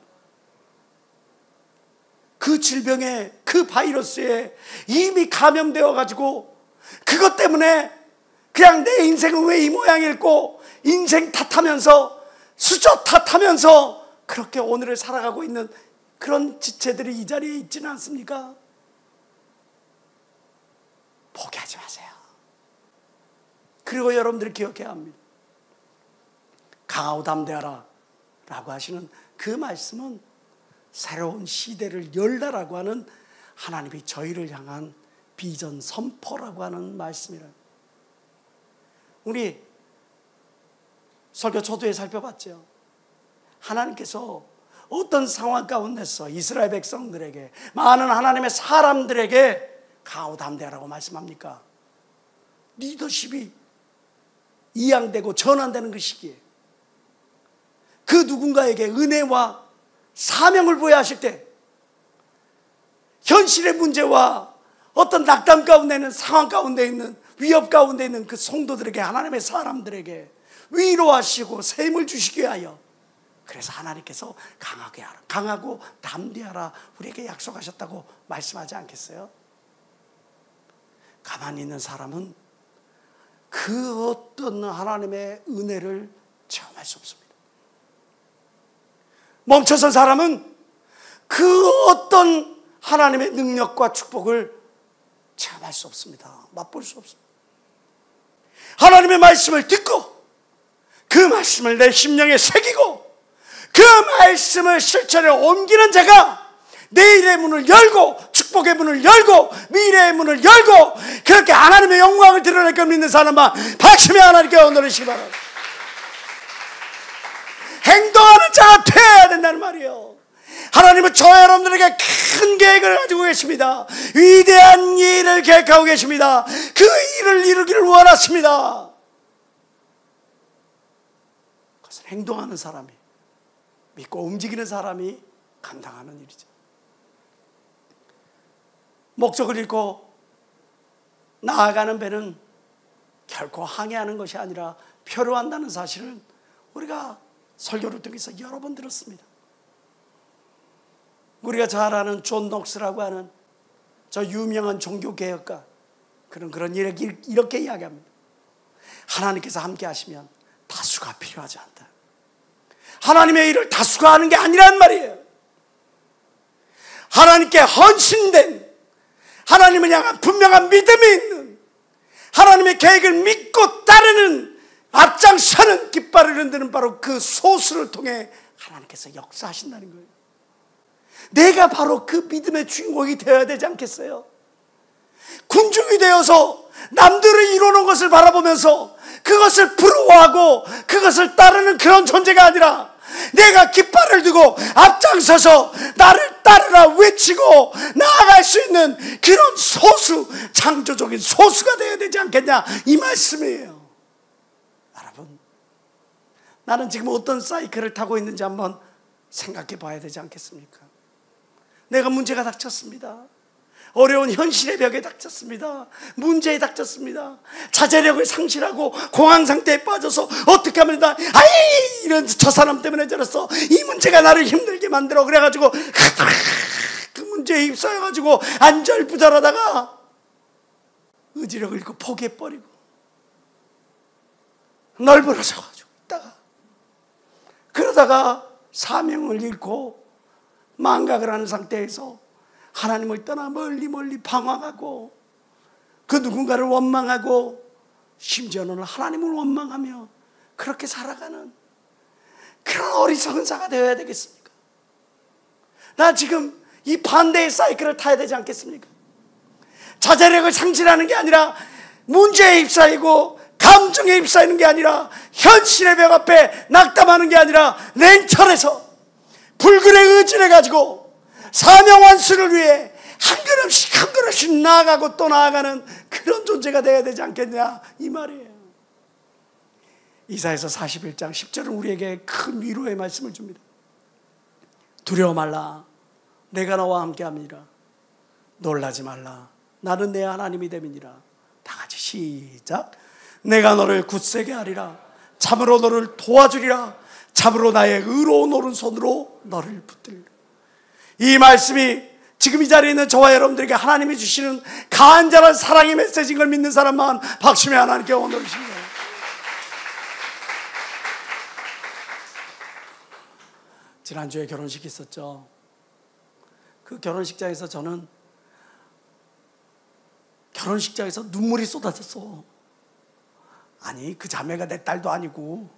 그 질병에, 그 바이러스에 이미 감염되어 가지고 그것 때문에 그냥 내 인생은 왜 이 모양일꼬, 인생 탓하면서 수저 탓하면서 그렇게 오늘을 살아가고 있는 그런 지체들이 이 자리에 있지는 않습니까? 포기하지 마세요. 그리고 여러분들이 기억해야 합니다. 강하고 담대하라 라고 하시는 그 말씀은 새로운 시대를 열라라고 하는 하나님이 저희를 향한 비전 선포라고 하는 말씀이라. 우리 설교 초두에 살펴봤죠. 하나님께서 어떤 상황 가운데서 이스라엘 백성들에게, 많은 하나님의 사람들에게 강하고 담대하라고 말씀합니까? 리더십이 이양되고 전환되는 그 시기에 그 누군가에게 은혜와 사명을 부여하실 때 현실의 문제와 어떤 낙담 가운데 있는 상황 가운데 있는 위협 가운데 있는 그 성도들에게, 하나님의 사람들에게 위로하시고 샘을 주시기 위하여, 그래서 하나님께서 강하게 하라, 강하고 담대하라 우리에게 약속하셨다고 말씀하지 않겠어요? 가만히 있는 사람은 그 어떤 하나님의 은혜를 체험할 수 없습니다. 멈춰선 사람은 그 어떤 하나님의 능력과 축복을 체험할 수 없습니다. 맛볼 수 없습니다. 하나님의 말씀을 듣고 그 말씀을 내 심령에 새기고 그 말씀을 실천에 옮기는 자가 내일의 문을 열고 축복의 문을 열고 미래의 문을 열고 그렇게 하나님의 영광을 드러낼 것 믿는 사람만 박심의 하나님께 오늘으시기 바랍니다. 행동하는 자가 되어야 된다는 말이에요. 하나님은 저와 여러분들에게 큰 계획을 가지고 계십니다. 위대한 일을 계획하고 계십니다. 그 일을 이루기를 원하십니다. 그것은 행동하는 사람이, 믿고 움직이는 사람이 감당하는 일이죠. 목적을 잃고 나아가는 배는 결코 항해하는 것이 아니라 표류한다는 사실을 우리가 설교를 통해서 여러 번 들었습니다. 우리가 잘 아는 존 녹스라고 하는 저 유명한 종교개혁가, 그런 이렇게 이야기합니다. 하나님께서 함께 하시면 다수가 필요하지 않다. 하나님의 일을 다수가 하는 게 아니란 말이에요. 하나님께 헌신된, 하나님을 향한 분명한 믿음이 있는, 하나님의 계획을 믿고 따르는, 앞장서는 깃발을 흔드는 바로 그 소수를 통해 하나님께서 역사하신다는 거예요. 내가 바로 그 믿음의 주인공이 되어야 되지 않겠어요? 군중이 되어서 남들이 이루는 것을 바라보면서 그것을 부러워하고 그것을 따르는 그런 존재가 아니라 내가 깃발을 들고 앞장서서 나를 따르라 외치고 나아갈 수 있는 그런 소수, 창조적인 소수가 되어야 되지 않겠냐, 이 말씀이에요. 여러분, 나는 지금 어떤 사이클을 타고 있는지 한번 생각해 봐야 되지 않겠습니까? 내가 문제가 닥쳤습니다. 어려운 현실의 벽에 닥쳤습니다. 문제에 닥쳤습니다. 자제력을 상실하고 공황 상태에 빠져서 어떻게 하면 이런 저 사람 때문에 저랬어, 이 문제가 나를 힘들게 만들어, 그래가지고 그 문제에 휩싸여가지고 안절부절하다가 의지력을 잃고 포기해버리고 널브러져가지고 있다가 그러다가 사명을 잃고 망각을 하는 상태에서 하나님을 떠나 멀리 방황하고 그 누군가를 원망하고 심지어는 하나님을 원망하며 그렇게 살아가는 그런 어리석은 자가 되어야 되겠습니까? 나 지금 이 반대의 사이클을 타야 되지 않겠습니까? 자제력을 상실하는 게 아니라 문제에 휩싸이고 감정에 휩싸이는 게 아니라 현실의 벽 앞에 낙담하는 게 아니라 냉철해서 불굴의 의지를 가지고 사명 완수를 위해 한 걸음씩 나아가고 또 나아가는 그런 존재가 되어야 되지 않겠냐, 이 말이에요. 이사야서 41장 10절은 우리에게 큰 위로의 말씀을 줍니다. 두려워 말라, 내가 너와 함께함이니라. 놀라지 말라, 나는 내 하나님이 됨이니라. 다 같이 시작. 내가 너를 굳세게 하리라. 참으로 너를 도와주리라. 참으로 나의 의로운 오른손으로 너를 붙들리라. 이 말씀이 지금 이 자리에 있는 저와 여러분들에게 하나님이 주시는 간절한 사랑의 메시지인 걸 믿는 사람만 박수며 하나님께 원하십니다. 지난주에 결혼식이 있었죠. 그 결혼식장에서 저는 결혼식장에서 눈물이 쏟아졌어. 아니, 그 자매가 내 딸도 아니고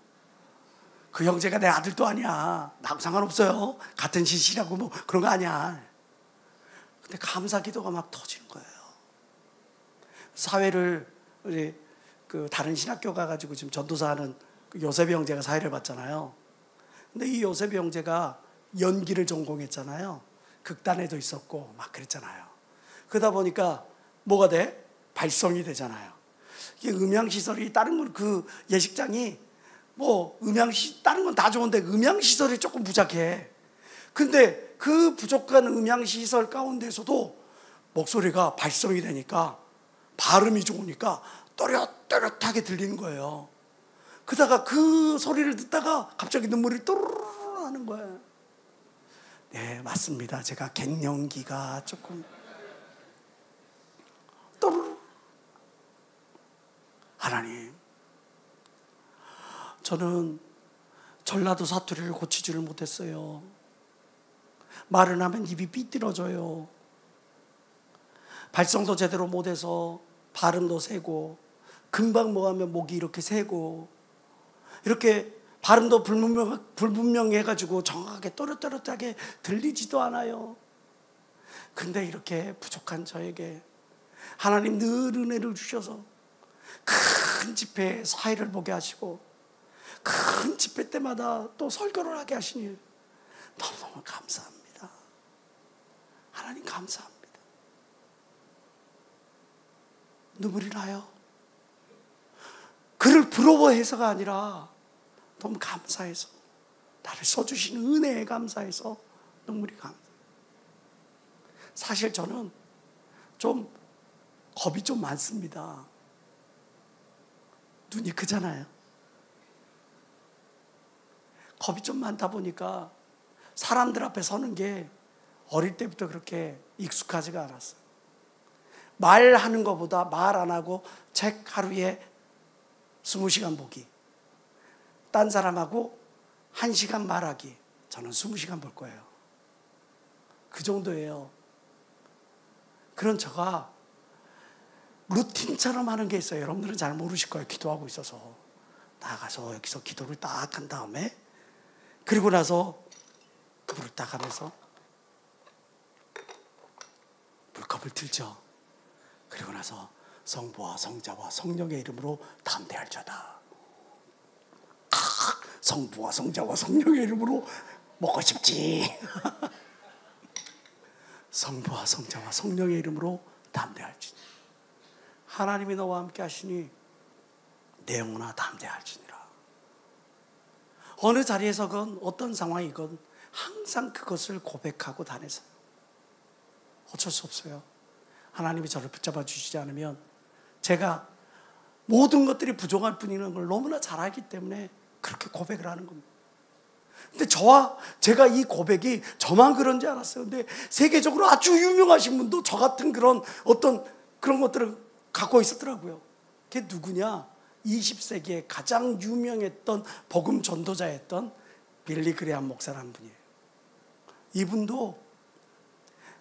그 형제가 내 아들도 아니야. 나하고 상관없어요. 같은 신실하고 뭐 그런 거 아니야. 근데 감사 기도가 막 터지는 거예요. 사회를 우리 그 다른 신학교 가가지고 지금 전도사하는 그 요셉 형제가 사회를 봤잖아요. 근데 이 요셉 형제가 연기를 전공했잖아요. 극단에도 있었고 막 그랬잖아요. 그러다 보니까 뭐가 돼? 발성이 되잖아요. 이게 음향시설이 다른 건 그 예식장이 뭐 다른 건 다 좋은데 음향시설이 조금 부족해. 근데 그 부족한 음향시설 가운데서도 목소리가 발성이 되니까 발음이 좋으니까 또렷또렷하게 들리는 거예요. 그러다가 그 소리를 듣다가 갑자기 눈물이 또르르 하는 거예요. 네, 맞습니다. 제가 갱년기가 조금 또르르. 하나님, 저는 전라도 사투리를 고치지를 못했어요. 말을 하면 입이 삐뚤어져요. 발성도 제대로 못해서 발음도 세고, 금방 뭐 하면 목이 이렇게 세고, 이렇게 발음도 불분명해가지고 정확하게 또렷또렷하게 들리지도 않아요. 근데 이렇게 부족한 저에게 하나님 늘 은혜를 주셔서 큰 집회에 사회를 보게 하시고 큰 집회 때마다 또 설교를 하게 하시니 너무너무 감사합니다. 하나님 감사합니다. 눈물이 나요. 그를 부러워해서가 아니라 너무 감사해서, 나를 써주신 은혜에 감사해서 눈물이 감사해요. 사실 저는 좀 겁이 좀 많습니다. 눈이 크잖아요. 겁이 좀 많다 보니까 사람들 앞에 서는 게 어릴 때부터 그렇게 익숙하지가 않았어요. 말하는 것보다 말 안 하고 책 하루에 20시간 보기, 딴 사람하고 1시간 말하기, 저는 20시간 볼 거예요. 그 정도예요. 그런 저가 루틴처럼 하는 게 있어요. 여러분들은 잘 모르실 거예요. 기도하고 있어서 나가서 여기서 기도를 딱 한 다음에, 그리고 나서 그물을 딱 하면서 물컵을 들죠. 그리고 나서 성부와 성자와 성령의 이름으로 담대할지어다. 성부와 성자와 성령의 이름으로 먹고 싶지. 성부와 성자와 성령의 이름으로 담대할지니 하나님이 너와 함께 하시니 내 영혼아 담대할지니라. 어느 자리에서건 어떤 상황이건 항상 그것을 고백하고 다녔어요. 어쩔 수 없어요. 하나님이 저를 붙잡아 주시지 않으면 제가 모든 것들이 부족할 뿐이라는 걸 너무나 잘 알기 때문에 그렇게 고백을 하는 겁니다. 근데 제가 이 고백이 저만 그런지 알았어요. 근데 세계적으로 아주 유명하신 분도 저 같은 그런 어떤 그런 것들을 갖고 있었더라고요. 그게 누구냐? 20세기에 가장 유명했던 복음 전도자였던 빌리 그레함 목사라는 분이에요. 이분도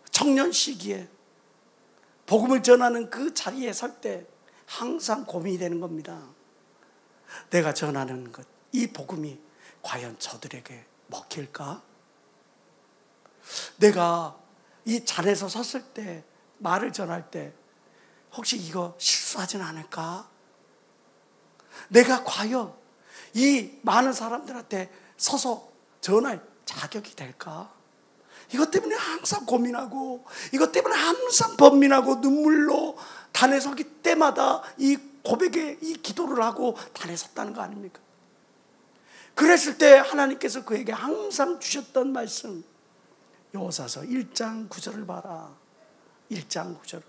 청년 시기에 복음을 전하는 그 자리에 설 때 항상 고민이 되는 겁니다. 내가 전하는 것, 이 복음이 과연 저들에게 먹힐까? 내가 이 잔에서 섰을 때, 말을 전할 때 혹시 이거 실수하진 않을까? 내가 과연 이 많은 사람들한테 서서 전할 자격이 될까? 이것 때문에 항상 고민하고, 이것 때문에 항상 번민하고 눈물로 단에 서기 때마다 이 고백에 이 기도를 하고 단에 섰다는 거 아닙니까? 그랬을 때 하나님께서 그에게 항상 주셨던 말씀, 여호사서 1장 9절을 봐라. 1장 9절을.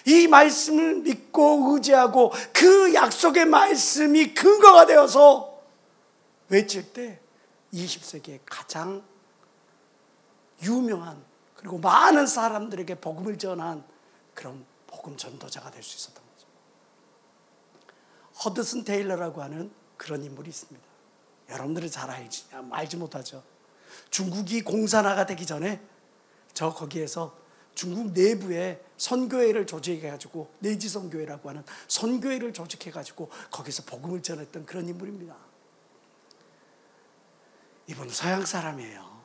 이 말씀을 믿고 의지하고 그 약속의 말씀이 근거가 되어서 외칠 때 20세기에 가장 유명한, 그리고 많은 사람들에게 복음을 전한 그런 복음 전도자가 될 수 있었던 거죠. 허드슨 테일러라고 하는 그런 인물이 있습니다. 여러분들은 잘 알지 못하죠. 중국이 공산화가 되기 전에 저 거기에서 중국 내부에 선교회를 조직해가지고 내지선교회라고 하는 선교회를 조직해가지고 거기서 복음을 전했던 그런 인물입니다. 이분은 서양 사람이에요.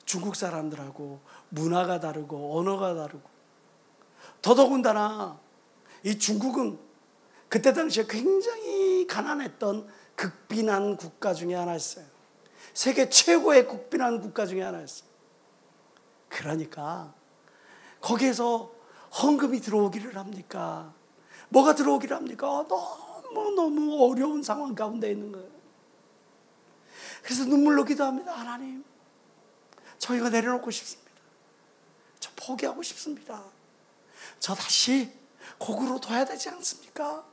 중국 사람들하고 문화가 다르고 언어가 다르고, 더더군다나 이 중국은 그때 당시에 굉장히 가난했던 극빈한 국가 중에 하나였어요. 세계 최고의 극빈한 국가 중에 하나였어요. 그러니까 거기에서 헌금이 들어오기를 합니까? 뭐가 들어오기를 합니까? 너무 어려운 상황 가운데 있는 거예요. 그래서 눈물로 기도합니다. 하나님, 저희가 내려놓고 싶습니다. 저 포기하고 싶습니다. 저 다시 곡으로 둬야 되지 않습니까?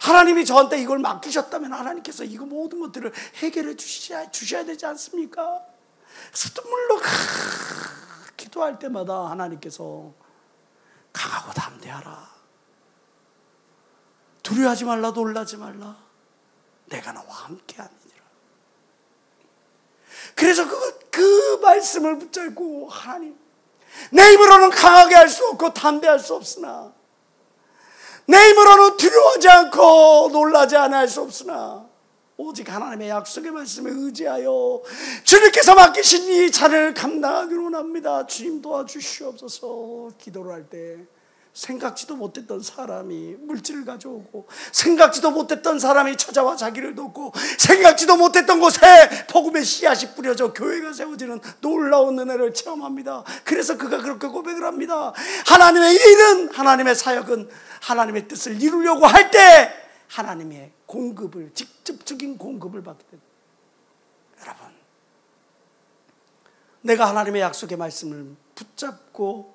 하나님이 저한테 이걸 맡기셨다면 하나님께서 이거 모든 것들을 해결해 주셔야 되지 않습니까? 그래서 눈물로 기도할 때마다 하나님께서 강하고 담대하라, 두려워하지 말라, 놀라지 말라, 내가 너와 함께하니라. 그래서 그 말씀을 붙잡고, 하나님, 내 힘으로는 강하게 할 수 없고 담대할 수 없으나, 내 힘으로는 두려워하지 않고 놀라지 않아 할 수 없으나, 오직 하나님의 약속의 말씀에 의지하여 주님께서 맡기신 이 잔을 감당하기로 원합니다. 주님 도와주시옵소서. 기도를 할 때 생각지도 못했던 사람이 물질을 가져오고, 생각지도 못했던 사람이 찾아와 자기를 돕고, 생각지도 못했던 곳에 복음의 씨앗이 뿌려져 교회가 세워지는 놀라운 은혜를 체험합니다. 그래서 그가 그렇게 고백을 합니다. 하나님의 일은, 하나님의 사역은 하나님의 뜻을 이루려고 할 때 하나님의 공급을, 직접적인 공급을 받게 됩니다. 여러분, 내가 하나님의 약속의 말씀을 붙잡고,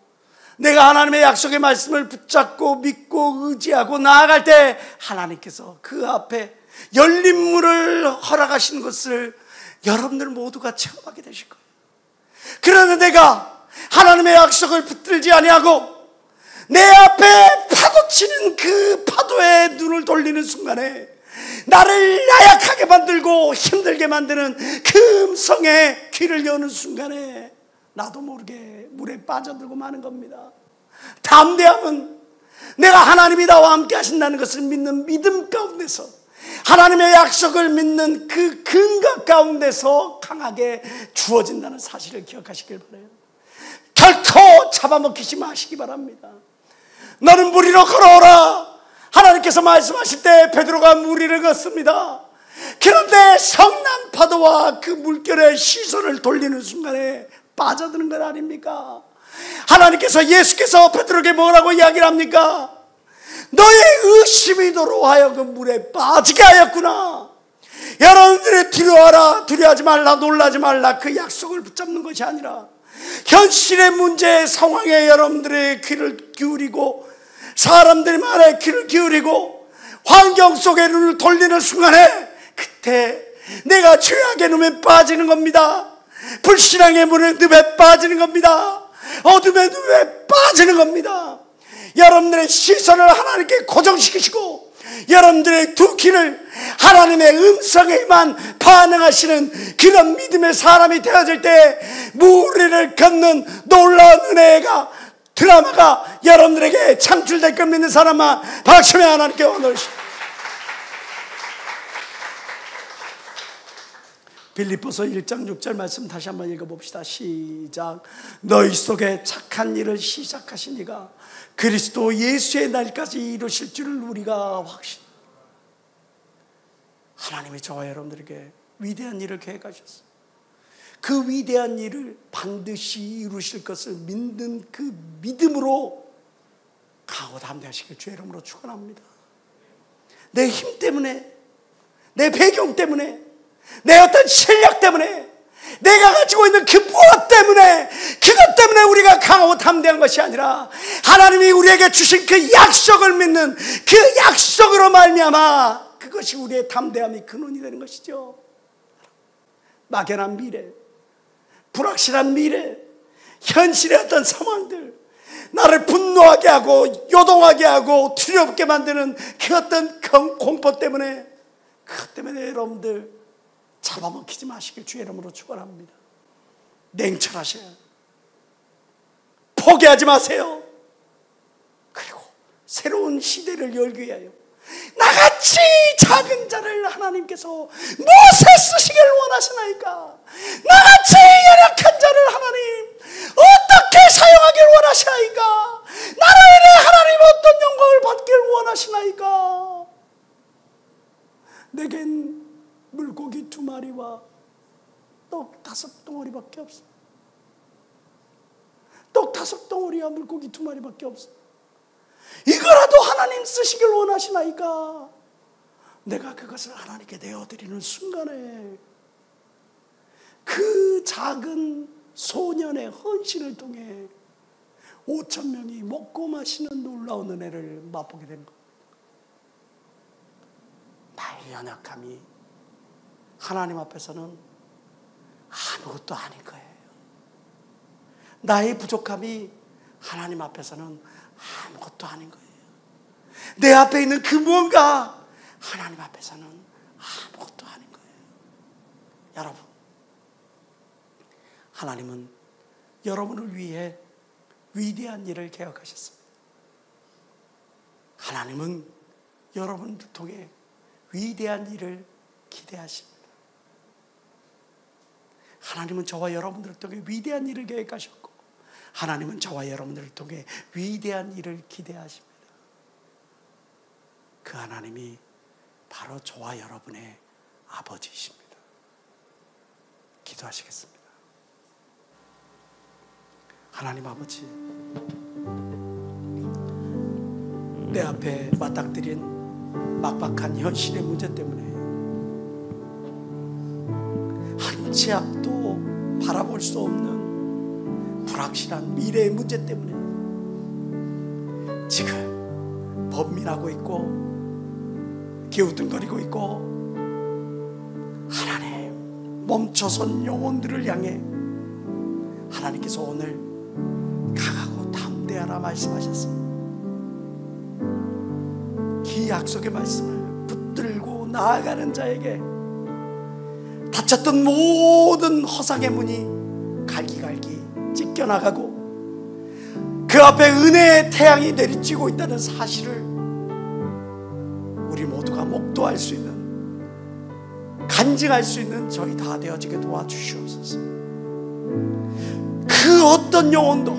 내가 하나님의 약속의 말씀을 붙잡고 믿고 의지하고 나아갈 때 하나님께서 그 앞에 열린 문을 허락하신 것을 여러분들 모두가 체험하게 되실 거예요. 그러나 내가 하나님의 약속을 붙들지 아니하고 내 앞에 파도치는 그 파도에 눈을 돌리는 순간에 나를 나약하게 만들고 힘들게 만드는 그 음성에 귀를 여는 순간에 나도 모르게 물에 빠져들고 마는 겁니다. 담대함은 내가 하나님이 나와 함께 하신다는 것을 믿는 믿음 가운데서, 하나님의 약속을 믿는 그 근각 가운데서 강하게 주어진다는 사실을 기억하시길 바라요. 결코 잡아먹히지 마시기 바랍니다. 너는 물 위로 걸어오라, 하나님께서 말씀하실 때 베드로가 물 위를 걷습니다. 그런데 성난 파도와 그 물결의 시선을 돌리는 순간에 빠져드는 것 아닙니까? 하나님께서, 예수께서 베드로에게 뭐라고 이야기를 합니까? 너의 의심이도록 하여금 물에 빠지게 하였구나. 여러분들이 두려워하라, 두려워하지 말라, 놀라지 말라, 그 약속을 붙잡는 것이 아니라 현실의 문제 상황에 여러분들의 귀를 기울이고, 사람들의 말에 귀를 기울이고 환경 속에 눈을 돌리는 순간에 그때 내가 죄악의 늪에 빠지는 겁니다. 불신앙의 늪에 빠지는 겁니다. 어둠의 늪에 빠지는 겁니다. 여러분들의 시선을 하나님께 고정시키시고 여러분들의 두 귀를 하나님의 음성에만 반응하시는 그런 믿음의 사람이 되어질 때 물 위를 걷는 놀라운 은혜가, 드라마가 여러분들에게 창출될 것 믿는 사람만 박수며 하나님께 원하십시오. 빌립보서 1장 6절 말씀 다시 한번 읽어봅시다. 시작. 너희 속에 착한 일을 시작하신 이가 그리스도 예수의 날까지 이루실 줄을 우리가 확신. 하나님이 저와 여러분들에게 위대한 일을 계획하셨어요. 그 위대한 일을 반드시 이루실 것을 믿는 그 믿음으로 강하고 담대하시길 주의 이름으로 축원합니다. 내 힘 때문에, 내 배경 때문에, 내 어떤 실력 때문에, 내가 가지고 있는 그 무엇 때문에, 그것 때문에 우리가 강하고 담대한 것이 아니라 하나님이 우리에게 주신 그 약속을 믿는 그 약속으로 말미암아 그것이 우리의 담대함이 근원이 되는 것이죠. 막연한 미래, 불확실한 미래, 현실의 어떤 상황들, 나를 분노하게 하고 요동하게 하고 두렵게 만드는 그 어떤 공포 때문에, 그것 때문에 여러분들 잡아먹히지 마시길 주의 이름으로 축원합니다. 냉철하셔야 해요. 포기하지 마세요. 그리고 새로운 시대를 열기 위하여 나같이 작은 자를 하나님께서 무엇에 쓰시길 원하시나이까? 나같이 연약한 자를 하나님 어떻게 사용하길 원하시나이까? 나로 인해 하나님 어떤 영광을 받길 원하시나이까? 내겐 물고기 2마리와 떡 5덩어리밖에 없어. 떡 5덩어리와 물고기 2마리밖에 없어. 이거라도 하나님 쓰시길 원하시나이까? 내가 그것을 하나님께 내어드리는 순간에 그 작은 소년의 헌신을 통해 5,000명이 먹고 마시는 놀라운 은혜를 맛보게 되는 겁니다. 나의 연약함이 하나님 앞에서는 아무것도 아닌 거예요. 나의 부족함이 하나님 앞에서는 아무것도 아닌 거예요. 내 앞에 있는 그 무언가 하나님 앞에서는 아무것도 아닌 거예요. 여러분, 하나님은 여러분을 위해 위대한 일을 계획하셨습니다. 하나님은 여러분을 통해 위대한 일을 기대하십니다. 하나님은 저와 여러분들을 통해 위대한 일을 계획하셨고, 하나님은 저와 여러분들을 통해 위대한 일을 기대하십니다. 그 하나님이 바로 저와 여러분의 아버지이십니다. 기도하시겠습니다. 하나님 아버지, 내 앞에 맞닥뜨린 막박한 현실의 문제 때문에 한 치 앞도 바라볼 수 없는 불확실한 미래의 문제 때문에 지금 번민하고 있고 기우뚱거리고 있고, 하나님 멈춰선 영혼들을 향해 하나님께서 오늘 강하고 담대하라 말씀하셨습니다. 이 약속의 말씀을 붙들고 나아가는 자에게 닫혔던 모든 허상의 문이 갈기갈기 찢겨나가고 그 앞에 은혜의 태양이 내리쬐고 있다는 사실을 우리 모두가 목도할 수 있는, 간증할 수 있는 저희 다 되어지게 도와주시옵소서. 그 어떤 영혼도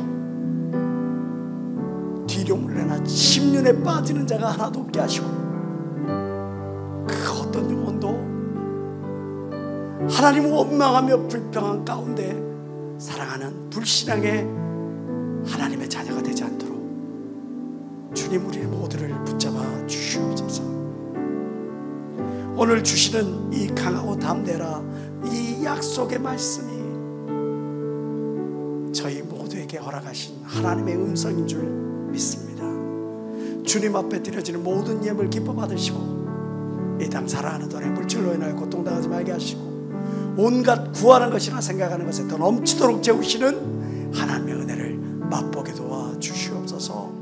뒤로 물러나 심륜에 빠지는 자가 하나도 없게 하시고, 그 어떤 영혼도 하나님을 원망하며 불평한 가운데 사랑하는 불신앙의 하나님의 자녀가 되지 않도록 주님 우리 모두를 붙잡아 주시옵소서. 오늘 주시는 이 강하고 담대라 이 약속의 말씀이 저희 모두에게 허락하신 하나님의 음성인 줄 믿습니다. 주님 앞에 드려지는 모든 예물 기뻐 받으시고 이 땅 살아가는 동안에 물질로 인하여 고통당하지 말게 하시고 온갖 구하는 것이나 생각하는 것에 더 넘치도록 채우시는 하나님의 은혜를 맛보게 도와 주시옵소서.